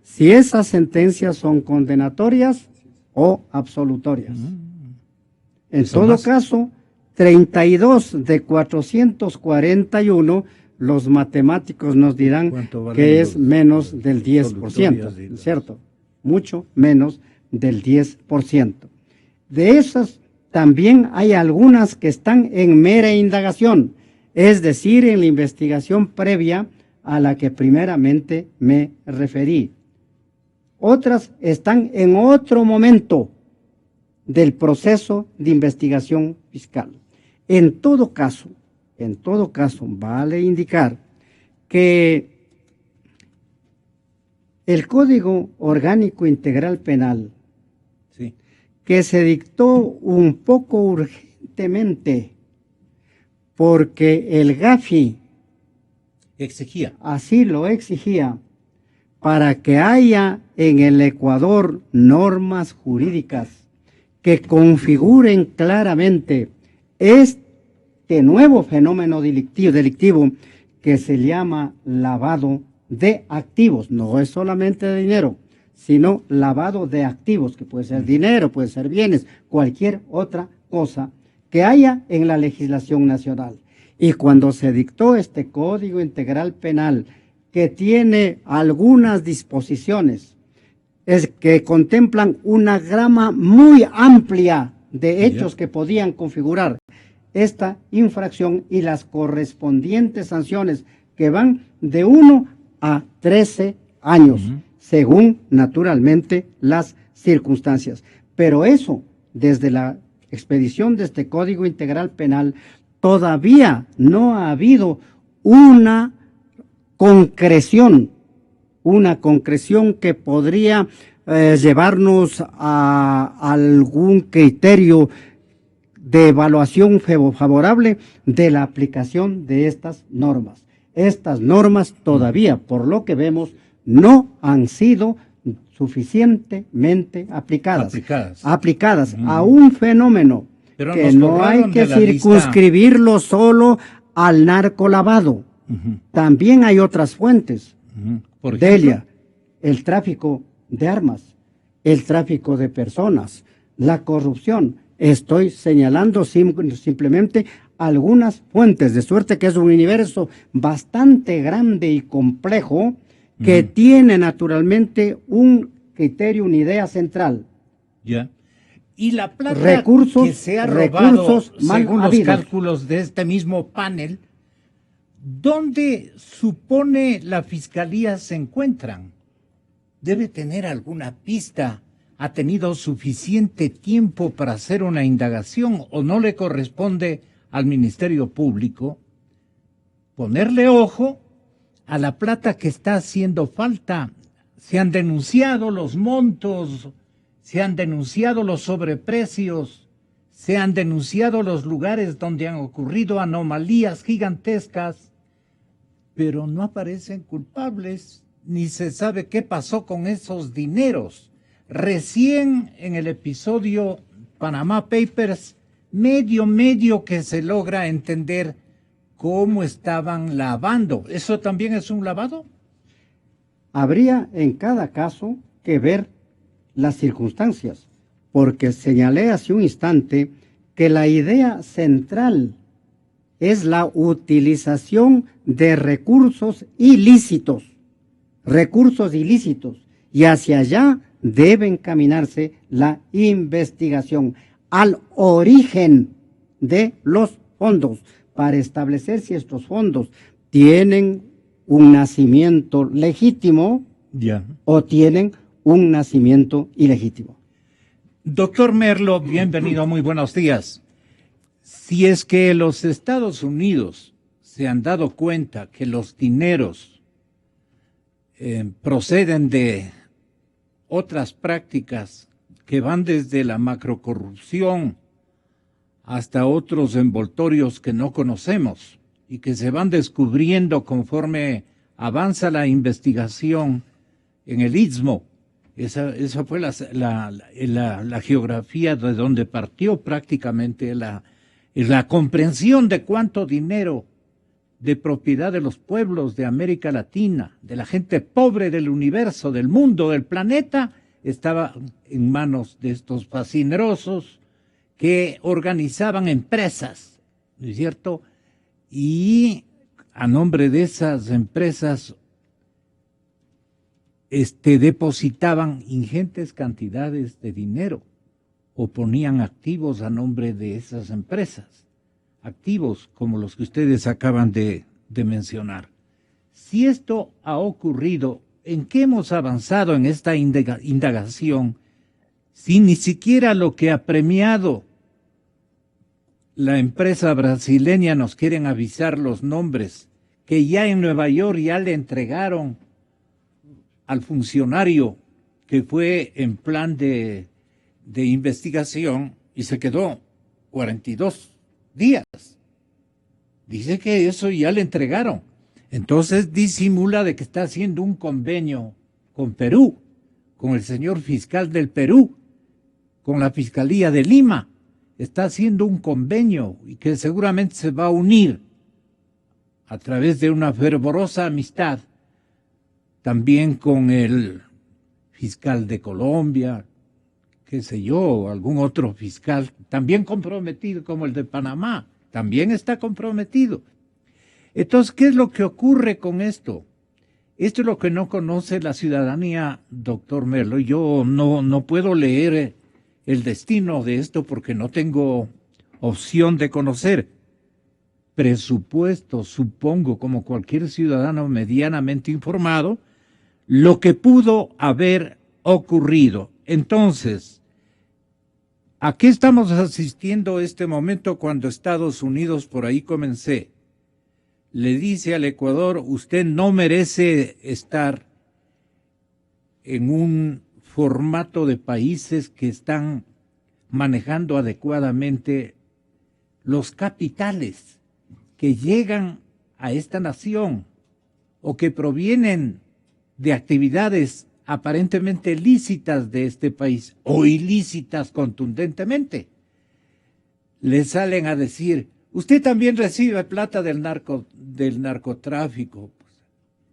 si esas sentencias son condenatorias o absolutorias. En todo caso, 32 de 441, los matemáticos nos dirán que es menos del 10%, ¿cierto? Mucho menos del 10%. De esas, también hay algunas que están en mera indagación, es decir, en la investigación previa a la que primeramente me referí. Otras están en otro momento del proceso de investigación fiscal. En todo caso, vale indicar que el Código Orgánico Integral Penal, que se dictó un poco urgentemente porque el GAFI así lo exigía, para que haya en el Ecuador normas jurídicas que configuren claramente este nuevo fenómeno delictivo que se llama lavado de activos. No es solamente de dinero, sino lavado de activos, que puede ser dinero, puede ser bienes, cualquier otra cosa que haya en la legislación nacional. Y cuando se dictó este Código Integral Penal, que tiene algunas disposiciones que contemplan una gama muy amplia de hechos que podían configurar esta infracción y las correspondientes sanciones que van de 1 a 13 años, según naturalmente las circunstancias. Pero eso, desde la expedición de este Código Integral Penal, todavía no ha habido una concreción que podría llevarnos a algún criterio de evaluación favorable de la aplicación de estas normas. Estas normas todavía, por lo que vemos, no han sido suficientemente aplicadas a un fenómeno que no hay que circunscribirlo solo al narcolavado. También hay otras fuentes. Delia, el tráfico de armas, el tráfico de personas, la corrupción. Estoy señalando simplemente algunas fuentes, de suerte que es un universo bastante grande y complejo que tiene naturalmente un criterio, una idea central. Ya. Y la plata que se ha robado, según los cálculos de este mismo panel, ¿dónde supone la Fiscalía se encuentran? Debe tener alguna pista. ¿Ha tenido suficiente tiempo para hacer una indagación o no le corresponde al Ministerio Público ponerle ojo a la plata que está haciendo falta? Se han denunciado los montos, se han denunciado los sobreprecios, se han denunciado los lugares donde han ocurrido anomalías gigantescas, pero no aparecen culpables, ni se sabe qué pasó con esos dineros. Recién en el episodio Panama Papers, medio que se logra entender cómo estaban lavando. ¿Eso también es un lavado? Habría en cada caso que ver las circunstancias, porque señalé hace un instante que la idea central es la utilización de recursos ilícitos, y hacia allá debe encaminarse la investigación, al origen de los fondos para establecer si estos fondos tienen un nacimiento legítimo o tienen un nacimiento ilegítimo. Doctor Merlo, bienvenido, muy buenos días. Si es que los Estados Unidos se han dado cuenta que los dineros proceden de otras prácticas que van desde la macrocorrupción hasta otros envoltorios que no conocemos y que se van descubriendo conforme avanza la investigación en el Istmo. Esa fue la geografía de donde partió prácticamente la comprensión de cuánto dinero de propiedad de los pueblos de América Latina, de la gente pobre del universo, del mundo, del planeta, estaba en manos de estos fascinerosos que organizaban empresas, ¿no es cierto? Y a nombre de esas empresas depositaban ingentes cantidades de dinero o ponían activos a nombre de esas empresas, activos como los que ustedes acaban de mencionar. Si esto ha ocurrido, ¿en qué hemos avanzado en esta indagación? Si ni siquiera lo que ha premiado la empresa brasileña nos quieren avisar los nombres, que ya en Nueva York ya le entregaron al funcionario que fue en plan de investigación y se quedó 42 días. Dice que eso ya le entregaron. Entonces disimula de que está haciendo un convenio con Perú, con el señor fiscal del Perú, con la Fiscalía de Lima. Está haciendo un convenio y que seguramente se va a unir a través de una fervorosa amistad también con el fiscal de Colombia, qué sé yo, algún otro fiscal también comprometido como el de Panamá, también está comprometido. Entonces, ¿qué es lo que ocurre con esto? Esto es lo que no conoce la ciudadanía, doctor Merlo. Yo no puedo leer el destino de esto porque no tengo opción de conocer. Presupuesto, supongo, como cualquier ciudadano medianamente informado, lo que pudo haber ocurrido. Entonces, ¿a qué estamos asistiendo este momento cuando Estados Unidos, por ahí comencé, le dice al Ecuador, usted no merece estar en un formato de países que están manejando adecuadamente los capitales que llegan a esta nación o que provienen de actividades aparentemente lícitas de este país o ilícitas contundentemente? Le salen a decir, usted también recibe plata del narcotráfico.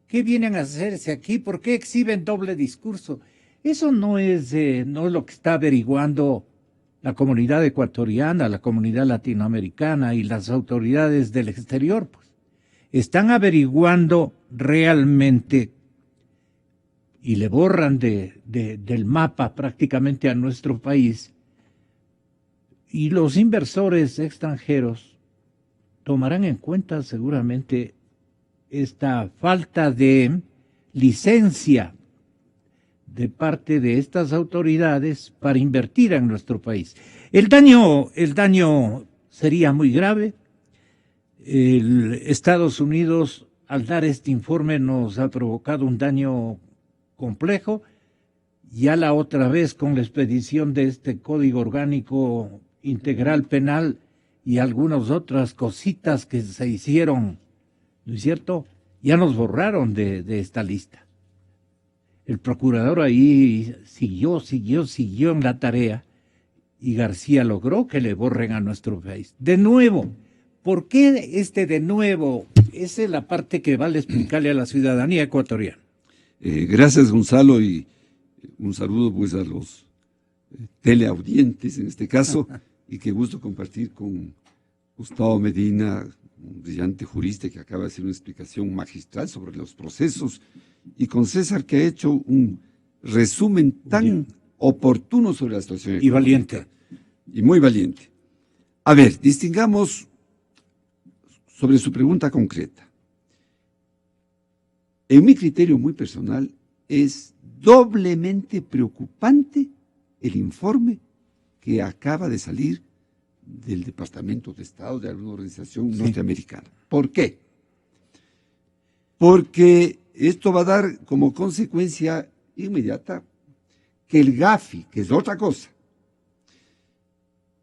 ¿Qué vienen a hacerse aquí? ¿Por qué exhiben doble discurso? Eso no es lo que está averiguando la comunidad ecuatoriana, la comunidad latinoamericana y las autoridades del exterior. Pues. Están averiguando realmente y le borran del mapa prácticamente a nuestro país. Y los inversores extranjeros tomarán en cuenta seguramente esta falta de licencia de parte de estas autoridades para invertir en nuestro país. El daño sería muy grave. Estados Unidos, al dar este informe, nos ha provocado un daño complejo. Ya la otra vez con la expedición de este Código Orgánico Integral Penal y algunas otras cositas que se hicieron, ¿no es cierto? Ya nos borraron de esta lista. El procurador ahí siguió en la tarea y García logró que le borren a nuestro país. De nuevo, ¿por qué de nuevo? Esa es la parte que vale explicarle a la ciudadanía ecuatoriana. Gracias, Gonzalo, y un saludo pues a los teleaudientes en este caso, y qué gusto compartir con Gustavo Medina, un brillante jurista que acaba de hacer una explicación magistral sobre los procesos, y con César, que ha hecho un resumen tan oportuno sobre la situación económica. Y valiente. Y muy valiente. A ver, distingamos sobre su pregunta concreta. En mi criterio muy personal, es doblemente preocupante el informe que acaba de salir del Departamento de Estado de alguna organización norteamericana. ¿Por qué? Porque esto va a dar como consecuencia inmediata que el Gafi, que es otra cosa.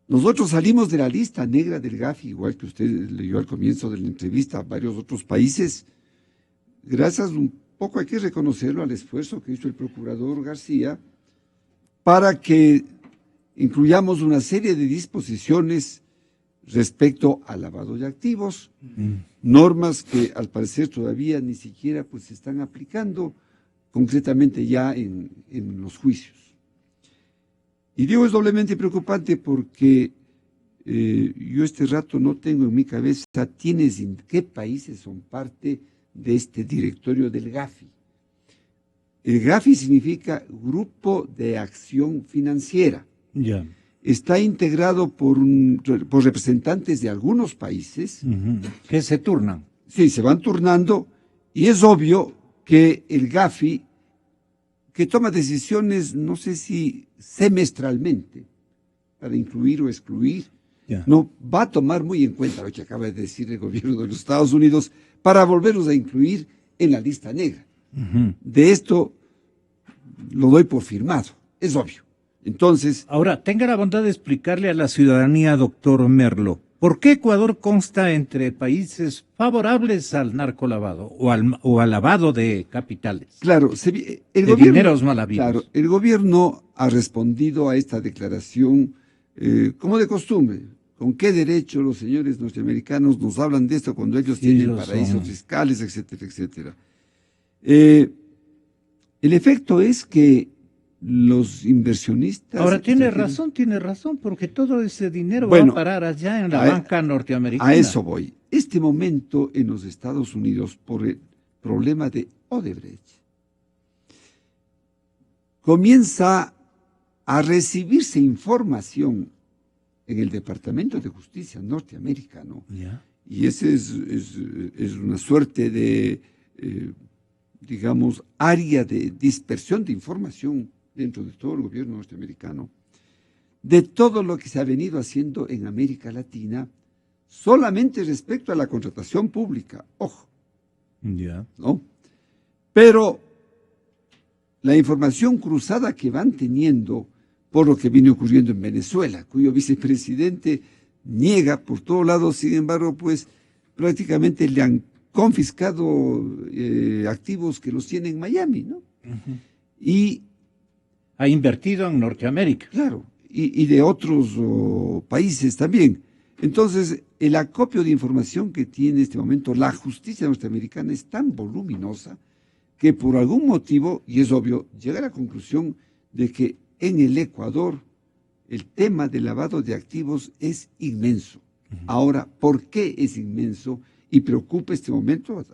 Nosotros salimos de la lista negra del Gafi, igual que usted leyó al comienzo de la entrevista, a varios otros países, gracias un poco, hay que reconocerlo, al esfuerzo que hizo el procurador García para que incluyamos una serie de disposiciones respecto al lavado de activos, normas que al parecer todavía ni siquiera pues se están aplicando concretamente ya en los juicios. Y digo es doblemente preocupante porque yo este rato no tengo en mi cabeza qué países son parte de este directorio del Gafi. El Gafi significa Grupo de Acción Financiera. Ya. Está integrado por representantes de algunos países. Que se turnan. Sí, se van turnando y es obvio que el Gafi, que toma decisiones, no sé si semestralmente, para incluir o excluir, no va a tomar muy en cuenta lo que acaba de decir el gobierno de los Estados Unidos para volverlos a incluir en la lista negra. De esto lo doy por firmado, es obvio. Entonces, ahora, tenga la bondad de explicarle a la ciudadanía, doctor Merlo, ¿por qué Ecuador consta entre países favorables al narcolavado o al lavado de capitales? Claro, dineros mal habidos. Claro, el gobierno ha respondido a esta declaración como de costumbre. ¿Con qué derecho los señores norteamericanos nos hablan de esto cuando ellos tienen paraísos fiscales, etcétera, etcétera? El efecto es que los inversionistas... Ahora, tiene razón, porque todo ese dinero va a parar allá en la banca norteamericana. A eso voy. Este momento en los Estados Unidos, por el problema de Odebrecht, comienza a recibirse información en el Departamento de Justicia norteamericano, y ese es una suerte de, digamos, área de dispersión de información dentro de todo el gobierno norteamericano, de todo lo que se ha venido haciendo en América Latina, solamente respecto a la contratación pública, ojo, ¿no? Pero la información cruzada que van teniendo por lo que viene ocurriendo en Venezuela, cuyo vicepresidente niega por todos lados, sin embargo, pues prácticamente le han confiscado activos que los tiene en Miami, ¿no? Y ha invertido en Norteamérica. Claro, y de otros países también. Entonces, el acopio de información que tiene en este momento la justicia norteamericana es tan voluminosa que por algún motivo, y es obvio, llega a la conclusión de que en el Ecuador el tema del lavado de activos es inmenso. Ahora, ¿por qué es inmenso y preocupa este momento?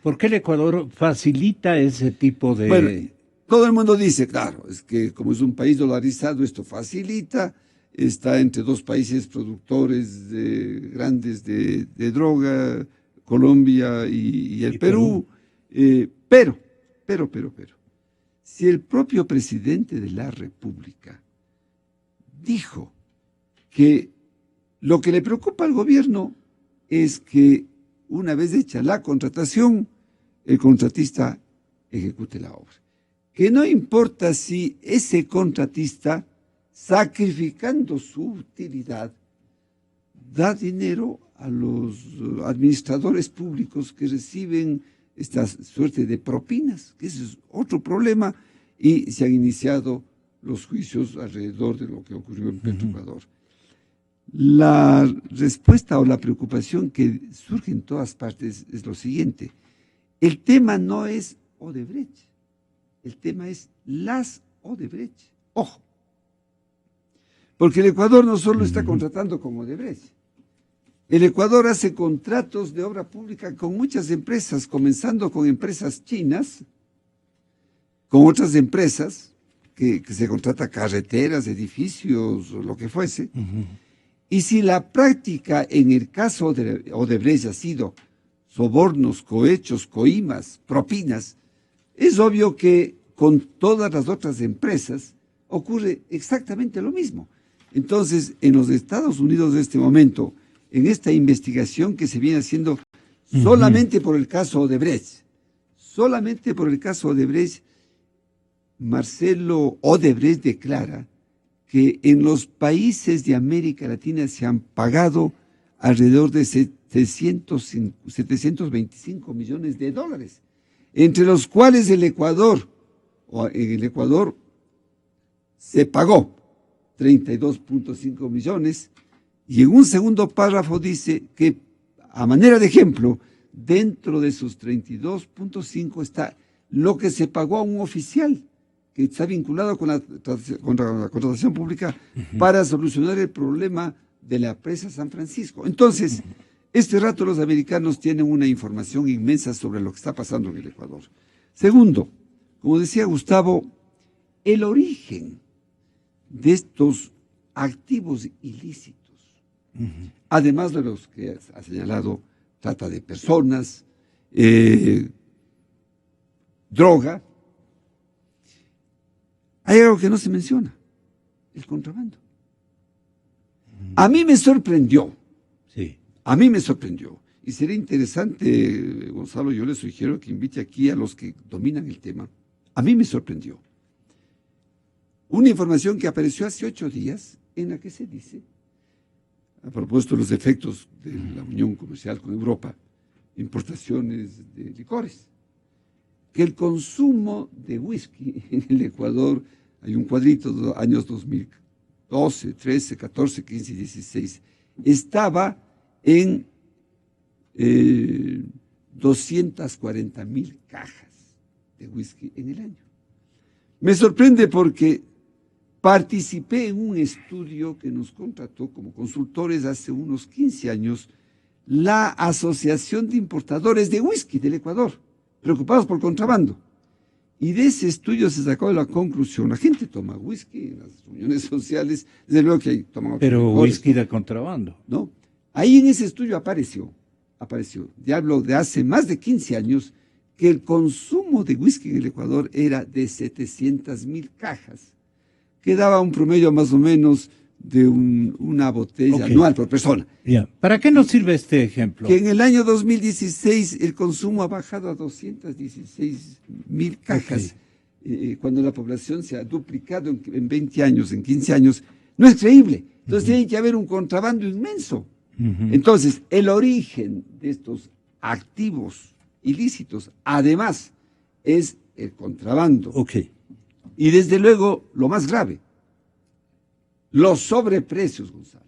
¿Por qué el Ecuador facilita ese tipo de...? Bueno, todo el mundo dice, claro, es que como es un país dolarizado, esto facilita, está entre dos países productores grandes de droga, Colombia y el Perú. Pero, si el propio presidente de la República dijo que lo que le preocupa al gobierno es que una vez hecha la contratación, el contratista ejecute la obra. Que no importa si ese contratista, sacrificando su utilidad, da dinero a los administradores públicos que reciben esta suerte de propinas, que ese es otro problema, y se han iniciado los juicios alrededor de lo que ocurrió en Petroecuador. La respuesta o la preocupación que surge en todas partes es lo siguiente: el tema no es Odebrecht, el tema es las Odebrecht. Ojo, porque el Ecuador no solo está contratando con Odebrecht. El Ecuador hace contratos de obra pública con muchas empresas, comenzando con empresas chinas, con otras empresas que se contrata carreteras, edificios, lo que fuese. Y si la práctica en el caso de Odebrecht ha sido sobornos, cohechos, coimas, propinas, es obvio que con todas las otras empresas ocurre exactamente lo mismo. Entonces, en los Estados Unidos de este momento, en esta investigación que se viene haciendo solamente por el caso Odebrecht, Marcelo Odebrecht declara que en los países de América Latina se han pagado alrededor de 725 millones de dólares, entre los cuales en el Ecuador se pagó 32.5 millones, y en un segundo párrafo dice que, a manera de ejemplo, dentro de sus 32.5 está lo que se pagó a un oficial que está vinculado con la contratación pública para solucionar el problema de la presa San Francisco. Entonces, este rato los americanos tienen una información inmensa sobre lo que está pasando en el Ecuador. Segundo, como decía Gustavo, el origen de estos activos ilícitos, además de los que ha señalado, trata de personas, droga, hay algo que no se menciona, el contrabando. A mí me sorprendió. Sí. A mí me sorprendió. Y sería interesante, Gonzalo, yo le sugiero que invite aquí a los que dominan el tema. A mí me sorprendió. Una información que apareció hace 8 días en la que se dice, a propósito de los efectos de la unión comercial con Europa, importaciones de licores, que el consumo de whisky en el Ecuador, hay un cuadrito, años 2012, 13, 14, 15 y 16, estaba en 240,000 cajas de whisky en el año. Me sorprende porque participé en un estudio que nos contrató como consultores hace unos 15 años la Asociación de Importadores de Whisky del Ecuador, preocupados por contrabando. Y de ese estudio se sacó la conclusión, la gente toma whisky en las reuniones sociales, desde luego que toman otros Pero licores, whisky de contrabando. ¿no? Ahí en ese estudio apareció, ya hablo de hace más de 15 años, que el consumo de whisky en el Ecuador era de 700,000 cajas, que daba un promedio más o menos de una botella anual por persona. Yeah. ¿Para qué nos sirve este ejemplo? Que en el año 2016 el consumo ha bajado a 216,000 cajas, cuando la población se ha duplicado en 20 años, en 15 años. No es creíble. Entonces tiene que haber un contrabando inmenso. Entonces, el origen de estos activos ilícitos, además, es el contrabando. Y desde luego, lo más grave, los sobreprecios, Gonzalo.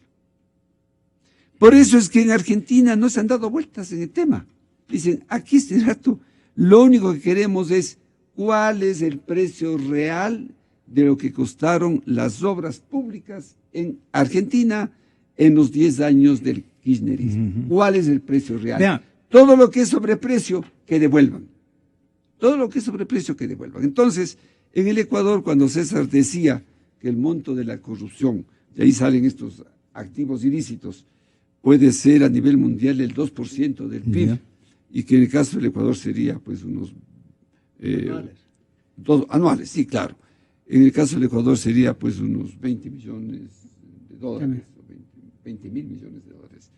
Por eso es que en Argentina no se han dado vueltas en el tema. Dicen, aquí este rato, lo único que queremos es cuál es el precio real de lo que costaron las obras públicas en Argentina en los 10 años del kirchnerismo. ¿Cuál es el precio real? Vean. Todo lo que es sobreprecio, que devuelvan. Todo lo que es sobreprecio, que devuelvan. Entonces, en el Ecuador, cuando César decía que el monto de la corrupción, de ahí salen estos activos ilícitos, puede ser a nivel mundial el 2% del PIB, y que en el caso del Ecuador sería pues unos... anuales, sí, claro. En el caso del Ecuador sería pues unos 20 millones de dólares, o 20,000 millones de dólares.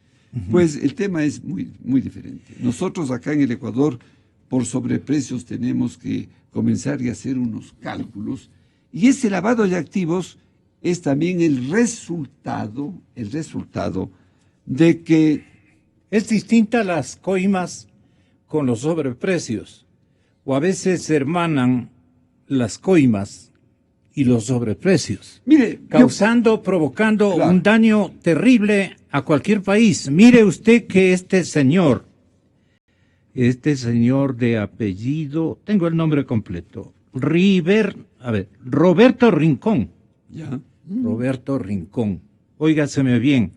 Pues el tema es muy, muy diferente. Nosotros acá en el Ecuador, por sobreprecios, tenemos que comenzar y hacer unos cálculos, y ese lavado de activos es también el resultado de que... Es distinta las coimas con los sobreprecios, o a veces se hermanan las coimas y los sobreprecios, Mire, provocando Claro. un daño terrible a cualquier país. Mire usted que este señor de apellido, tengo el nombre completo, Roberto Rincón. Ya. Roberto Rincón. Óigaseme bien.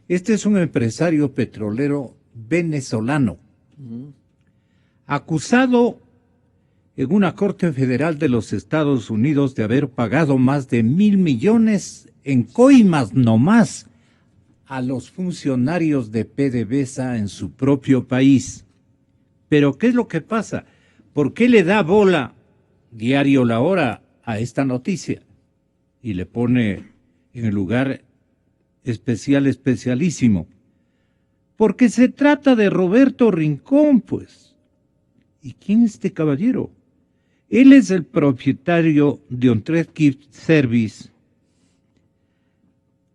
Este es un empresario petrolero venezolano, acusado en una corte federal de los Estados Unidos de haber pagado más de 1,000 millones en coimas nomás a los funcionarios de PDVSA en su propio país. Pero ¿qué es lo que pasa? ¿Por qué le da bola Diario La Hora a esta noticia? Y le pone en el lugar especialísimo. Porque se trata de Roberto Rincón, pues. ¿Y quién es este caballero? Él es el propietario de On-Thread Gift Service,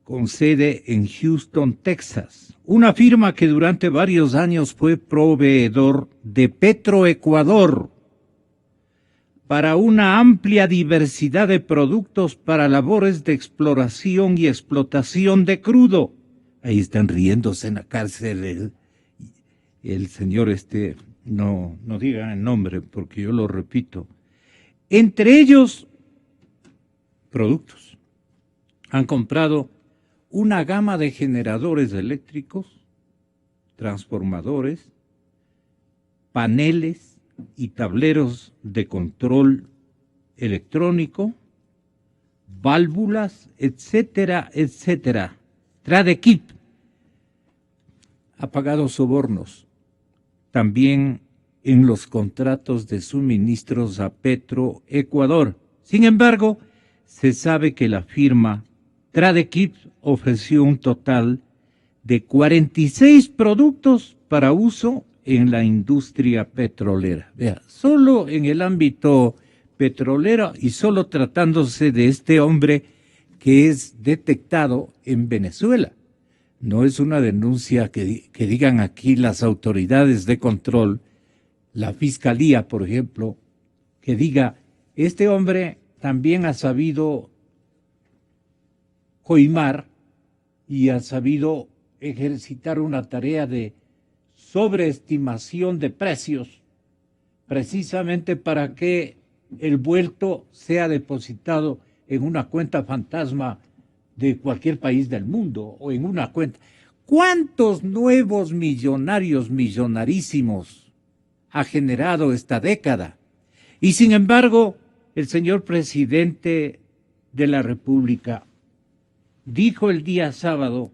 con sede en Houston, Texas. Una firma que durante varios años fue proveedor de Petroecuador para una amplia diversidad de productos para labores de exploración y explotación de crudo. Ahí están riéndose en la cárcel el señor no digan el nombre porque yo lo repito. Entre ellos, productos. Han comprado una gama de generadores eléctricos, transformadores, paneles y tableros de control electrónico, válvulas, etcétera, etcétera. Tradekip ha pagado sobornos también en los contratos de suministros a Petroecuador. Sin embargo, se sabe que la firma Tradekip ofreció un total de 46 productos para uso en la industria petrolera. Vea, solo en el ámbito petrolero y solo tratándose de este hombre que es detectado en Venezuela. No es una denuncia que digan aquí las autoridades de control, la fiscalía, por ejemplo, que diga, este hombre también ha sabido coimar y ha sabido ejercitar una tarea de sobreestimación de precios, precisamente para que el vuelto sea depositado en una cuenta fantasma de cualquier país del mundo o en una cuenta. ¿Cuántos nuevos millonarísimos ha generado esta década? Y sin embargo, el señor presidente de la República dijo el día sábado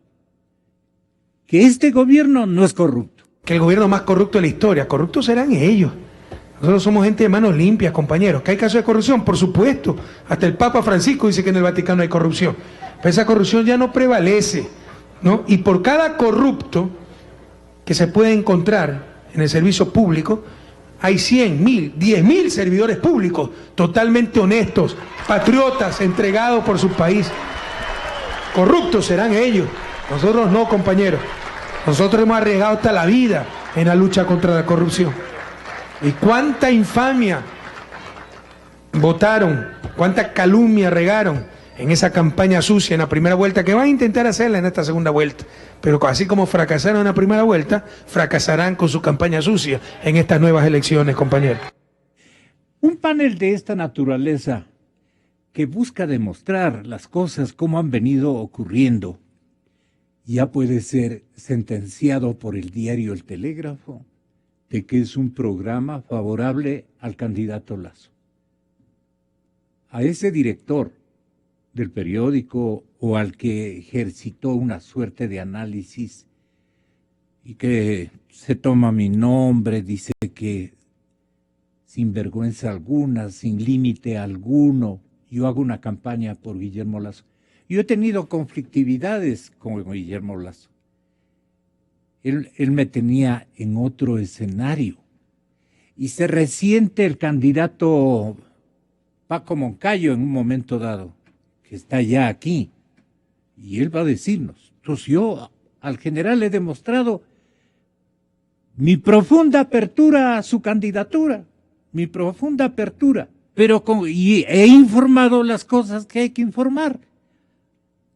que este gobierno no es corrupto. Que el gobierno más corrupto de la historia, corruptos serán ellos. Nosotros somos gente de manos limpias, compañeros. ¿Que hay casos de corrupción? Por supuesto. Hasta el Papa Francisco dice que en el Vaticano hay corrupción. Pero esa corrupción ya no prevalece, ¿no? Y por cada corrupto que se puede encontrar en el servicio público, hay 100.000, 10.000 servidores públicos totalmente honestos, patriotas, entregados por su país. Corruptos serán ellos. Nosotros no, compañeros. Nosotros hemos arriesgado hasta la vida en la lucha contra la corrupción. Y cuánta infamia votaron, cuánta calumnia regaron en esa campaña sucia en la primera vuelta, que van a intentar hacerla en esta segunda vuelta. Pero así como fracasaron en la primera vuelta, fracasarán con su campaña sucia en estas nuevas elecciones, compañeros. Un panel de esta naturaleza que busca demostrar las cosas como han venido ocurriendo, ya puede ser sentenciado por el diario El Telégrafo de que es un programa favorable al candidato Lasso. A ese director del periódico o al que ejercitó una suerte de análisis y que se toma mi nombre, dice que sin vergüenza alguna, sin límite alguno, yo hago una campaña por Guillermo Lasso. Yo he tenido conflictividades con Guillermo Lasso. Él me tenía en otro escenario. Y se resiente el candidato Paco Moncayo en un momento dado, que está ya aquí. Y él va a decirnos. Entonces yo al general he demostrado mi profunda apertura a su candidatura. Mi profunda apertura. Pero y he informado las cosas que hay que informar.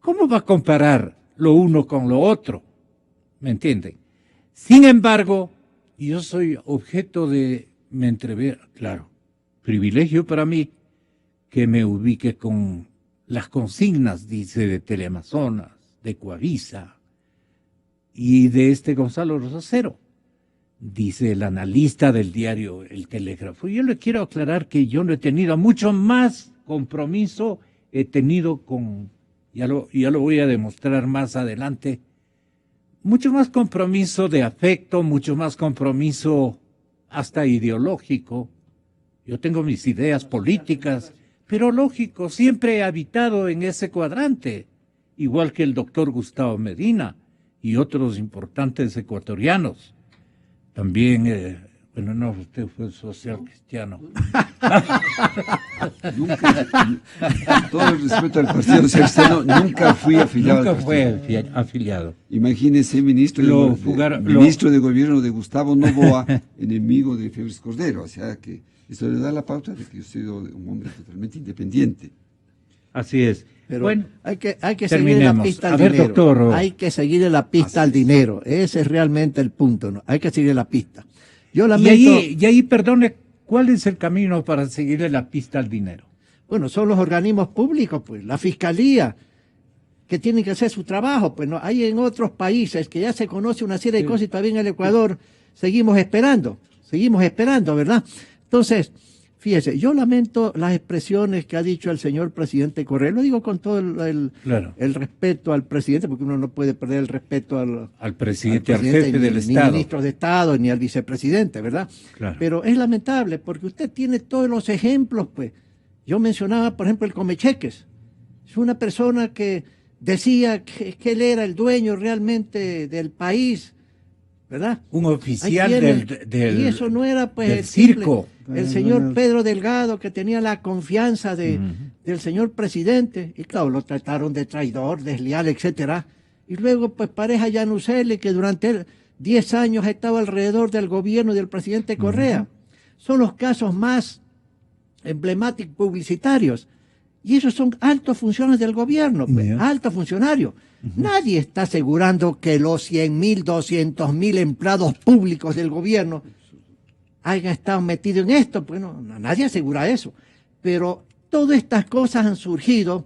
¿Cómo va a comparar lo uno con lo otro? ¿Me entienden? Sin embargo, yo soy objeto de, claro, privilegio para mí que me ubique con las consignas, dice, de Teleamazonas, de Coavisa y de Gonzalo Rosacero, dice el analista del diario El Telégrafo. Yo le quiero aclarar que yo no he tenido mucho más compromiso, he tenido con, ya lo voy a demostrar más adelante, mucho más compromiso de afecto, mucho más compromiso hasta ideológico. Yo tengo mis ideas políticas, pero lógico, siempre he habitado en ese cuadrante, igual que el doctor Gustavo Medina y otros importantes ecuatorianos. También, bueno, no, usted fue social cristiano. Nunca, con todo el respeto al Partido Social Cristiano, nunca fui afiliado Nunca al partido. fue afiliado. Imagínese, ministro de gobierno de Gustavo Noboa, enemigo de Febres Cordero. O sea que eso le da la pauta de que yo soy un hombre totalmente independiente. Así es. Pero bueno, hay que seguir la pista al dinero. Doctor. Hay que seguir la pista al dinero. Ese es realmente el punto, ¿no? Hay que seguir la pista. Yo lamento... Y ahí, perdone, ¿cuál es el camino para seguirle la pista al dinero? Bueno, son los organismos públicos, pues, la fiscalía, que tienen que hacer su trabajo. Pues no hay en otros países que ya se conoce una serie de cosas y todavía en el Ecuador seguimos esperando, ¿verdad? Entonces, fíjese, yo lamento las expresiones que ha dicho el señor presidente Correa. Lo digo con todo el respeto al presidente, porque uno no puede perder el respeto al presidente, al jefe del Estado. Ni ministros de Estado, ni al vicepresidente, ¿verdad? Claro. Pero es lamentable, porque usted tiene todos los ejemplos, pues. Yo mencionaba, por ejemplo, el Comecheques. Es una persona que decía que él era el dueño realmente del país, ¿verdad? Un oficial del y eso no era, pues, del el simple, circo. el señor Pedro Delgado, que tenía la confianza del señor presidente, y claro, lo trataron de traidor, desleal, etcétera. Y luego, pues, Pareja Yanusele, que durante 10 años ha estado alrededor del gobierno del presidente Correa. Son los casos más emblemáticos publicitarios. Y esos son altos funcionarios del gobierno, pues, altos funcionarios. Nadie está asegurando que los 100.000, 200.000 empleados públicos del gobierno hayan estado metidos en esto. Pues nadie asegura eso. Pero todas estas cosas han surgido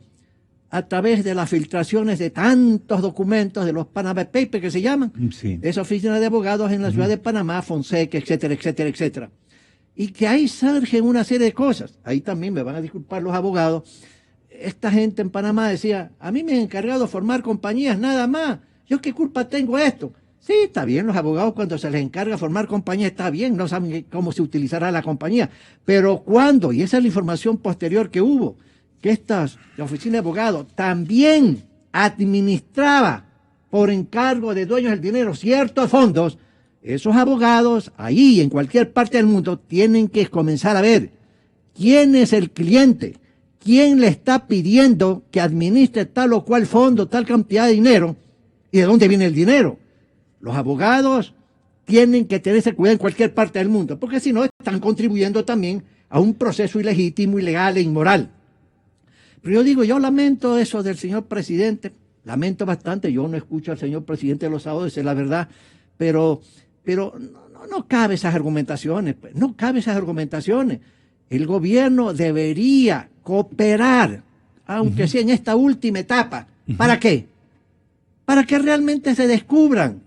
a través de las filtraciones de tantos documentos de los Panama Papers que se llaman. Sí. Esa oficina de abogados en la ciudad de Panamá, Fonseca, etcétera, etcétera, etcétera. Y que ahí surgen una serie de cosas. Ahí también me van a disculpar los abogados. Esta gente en Panamá decía, a mí me han encargado de formar compañías, nada más. ¿Yo qué culpa tengo de esto? Sí, está bien, los abogados cuando se les encarga formar compañías, está bien, no saben cómo se utilizará la compañía. Pero cuando, y esa es la información posterior que hubo, que la oficina de abogados también administraba por encargo de dueños del dinero ciertos fondos, esos abogados ahí en cualquier parte del mundo tienen que comenzar a ver quién es el cliente, quién le está pidiendo que administre tal o cual fondo, tal cantidad de dinero y de dónde viene el dinero. Los abogados tienen que tener ese cuidado en cualquier parte del mundo, porque si no están contribuyendo también a un proceso ilegítimo, ilegal e inmoral. Pero yo digo, yo lamento eso del señor presidente, lamento bastante, yo no escucho al señor presidente de los sábados, esa es la verdad, pero no cabe esas argumentaciones, pues, no cabe esas argumentaciones. El gobierno debería cooperar, aunque sea en esta última etapa. ¿Para qué? Para que realmente se descubran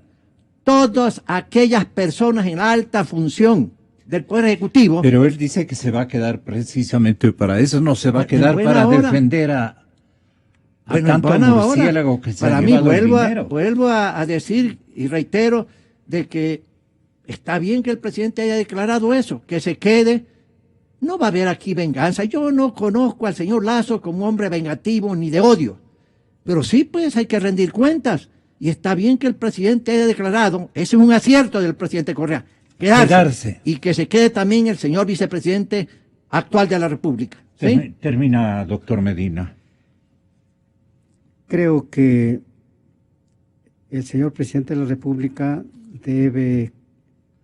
todas aquellas personas en alta función del Poder Ejecutivo. Pero él dice que se va a quedar precisamente para eso, no se va a quedar para defender a tanto murciélago que se ha llevado el dinero. Vuelvo a decir y reitero de que está bien que el presidente haya declarado eso, que se quede. No va a haber aquí venganza. Yo no conozco al señor Lazo como hombre vengativo ni de odio. Pero sí, pues hay que rendir cuentas. Y está bien que el presidente haya declarado, ese es un acierto del presidente Correa, quedarse. Y que se quede también el señor vicepresidente actual de la República. ¿Sí? Termina, doctor Medina. Creo que el señor presidente de la República debe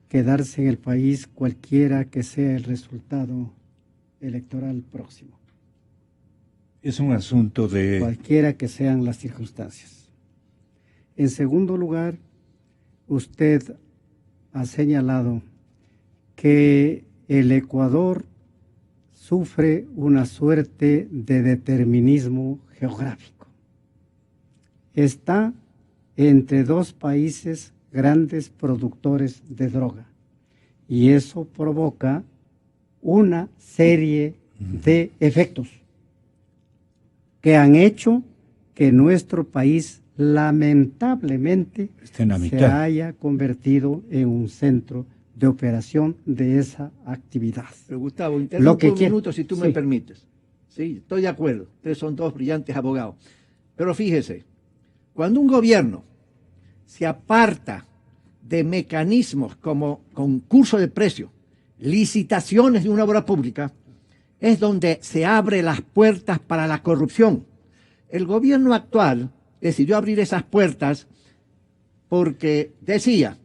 quedarse en el país cualquiera que sea el resultado electoral próximo. Es un asunto de... Cualquiera que sean las circunstancias. En segundo lugar, usted ha señalado que el Ecuador sufre una suerte de determinismo geográfico. Está entre dos países grandes productores de droga y eso provoca una serie de efectos que han hecho que nuestro país lamentablemente Estén a se mitad. haya convertido en un centro de operación de esa actividad. Pero Gustavo, Lo interrumpo que un minuto si tú me sí. permites. Sí, estoy de acuerdo. Ustedes son dos brillantes abogados. Pero fíjese, cuando un gobierno se aparta de mecanismos como concurso de precios, licitaciones de una obra pública, es donde se abren las puertas para la corrupción. El gobierno actual decidió abrir esas puertas porque decía,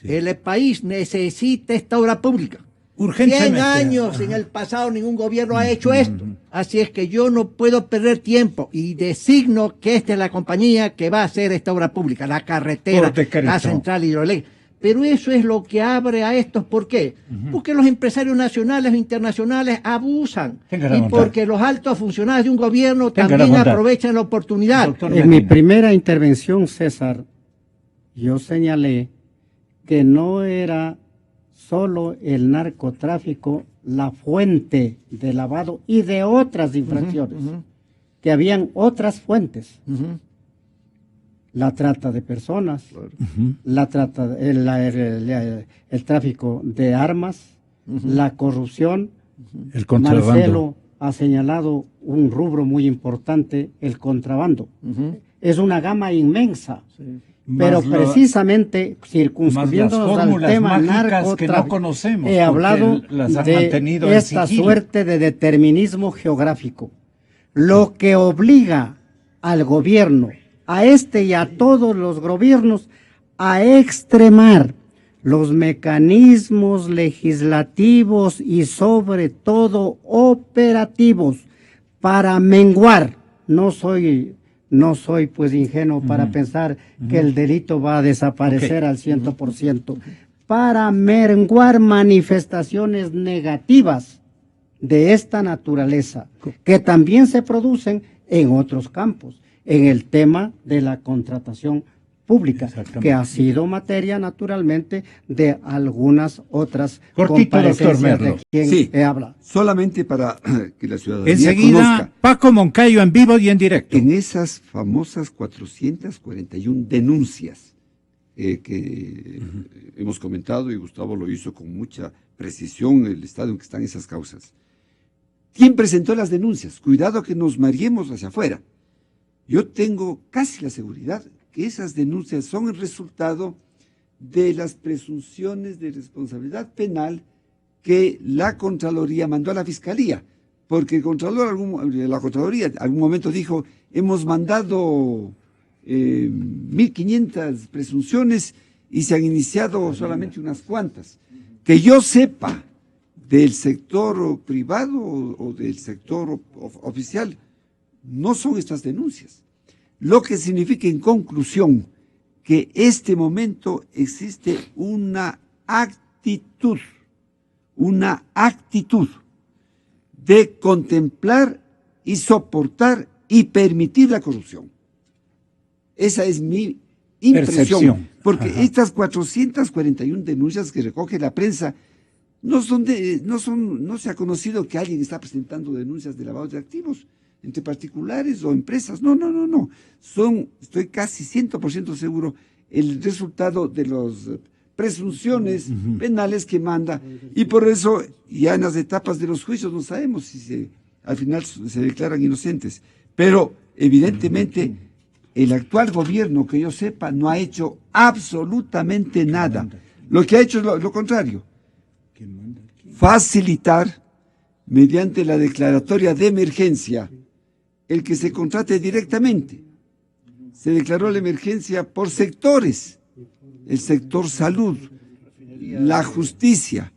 el país necesita esta obra pública. 100 Urgentemente. años en el pasado ningún gobierno ha hecho esto. Así es que yo no puedo perder tiempo y designo que esta es la compañía que va a hacer esta obra pública, la carretera, Por decreto. la central hidroeléctrica. Pero eso es lo que abre a estos. ¿Por qué? Porque los empresarios nacionales e internacionales abusan. Tenga la Y bondad. porque los altos funcionarios de un gobierno Tenga la también bondad. aprovechan la oportunidad. Doctor En mi Medina. primera intervención, César, yo señalé que no era solo el narcotráfico la fuente de lavado y de otras infracciones, que habían otras fuentes. La trata de personas, la trata, el tráfico de armas, la corrupción. El contrabando. Marcelo ha señalado un rubro muy importante, el contrabando. Es una gama inmensa. Pero Más precisamente circunscribiéndonos más al las tema fórmulas mágicas narcotráfico, que no conocemos, he hablado porque las han de mantenido en esta sigilo. suerte de determinismo geográfico, lo que obliga al gobierno, a este y a todos los gobiernos, a extremar los mecanismos legislativos y sobre todo operativos para menguar. No soy pues ingenuo para pensar que el delito va a desaparecer al 100%, para menguar manifestaciones negativas de esta naturaleza, que también se producen en otros campos, en el tema de la contratación pública, que ha sido materia naturalmente de algunas otras Cortito, doctor comparecencias Merlo. de quien Sí. habla. Solamente para que la ciudadanía Enseguida, conozca. Paco Moncayo en vivo y en directo. En esas famosas 441 denuncias que hemos comentado, y Gustavo lo hizo con mucha precisión, el estado en que están esas causas. ¿Quién presentó las denuncias? Cuidado que nos mareemos hacia afuera. Yo tengo casi la seguridad que esas denuncias son el resultado de las presunciones de responsabilidad penal que la Contraloría mandó a la Fiscalía, porque el Contralor, la Contraloría en algún momento dijo, hemos mandado 1.500 presunciones y se han iniciado solamente unas cuantas. Que yo sepa del sector privado o del sector oficial, no son estas denuncias. Lo que significa en conclusión que este momento existe una actitud de contemplar y soportar y permitir la corrupción. Esa es mi impresión, Percepción. porque Ajá. estas 441 denuncias que recoge la prensa no se ha conocido que alguien está presentando denuncias de lavado de activos entre particulares o empresas. No. Estoy casi 100% seguro, el resultado de las presunciones penales que manda, y por eso ya en las etapas de los juicios no sabemos si al final se declaran inocentes. Pero evidentemente el actual gobierno, que yo sepa, no ha hecho absolutamente nada. Lo que ha hecho es lo contrario. Facilitar, mediante la declaratoria de emergencia, el que se contrate directamente. Se declaró la emergencia por sectores: el sector salud, la justicia,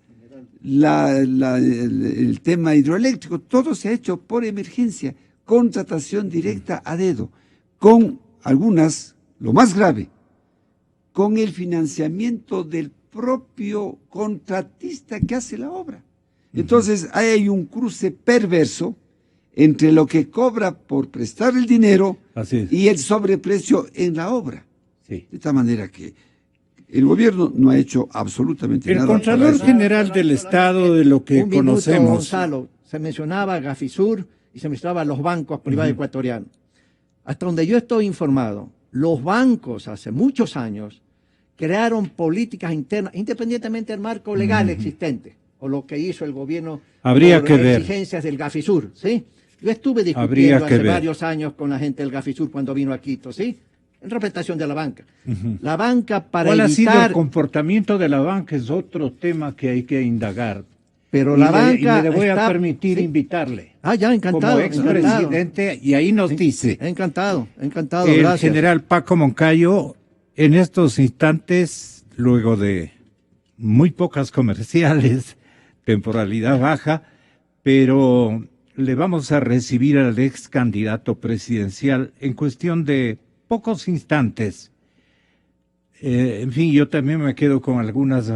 el tema hidroeléctrico. Todo se ha hecho por emergencia, contratación directa a dedo, con algunas, lo más grave, con el financiamiento del propio contratista que hace la obra. Entonces hay un cruce perverso entre lo que cobra por prestar el dinero y el sobreprecio en la obra. Sí. De tal manera que el gobierno no ha hecho absolutamente El nada. Contralor para eso. General del Estado, de lo que Un minuto, conocemos. Gonzalo, se mencionaba Gafisur y se mencionaba los bancos privados ecuatorianos. Hasta donde yo estoy informado, los bancos hace muchos años crearon políticas internas, independientemente del marco legal existente, o lo que hizo el gobierno Habría por que ver. exigencias del Gafisur, ¿sí? Yo estuve Habría discutiendo que hace ver. varios años con la gente del Gafisur cuando vino a Quito, ¿sí? En representación de la banca. La banca para ¿Cuál ha sido el evitar... comportamiento de la banca? Es otro tema que hay que indagar. Pero Y la le banca voy a está- permitir sí. invitarle. Ah, ya, encantado. Como encantado. expresidente, y ahí nos dice Encantado, el gracias. general Paco Moncayo, en estos instantes, luego de muy pocas comerciales, temporalidad baja, pero le vamos a recibir al ex candidato presidencial en cuestión de pocos instantes. En fin, yo también me quedo con algunas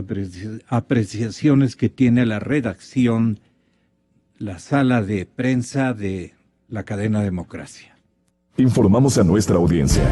apreciaciones que tiene la redacción, la sala de prensa de la cadena Democracia. Informamos a nuestra audiencia.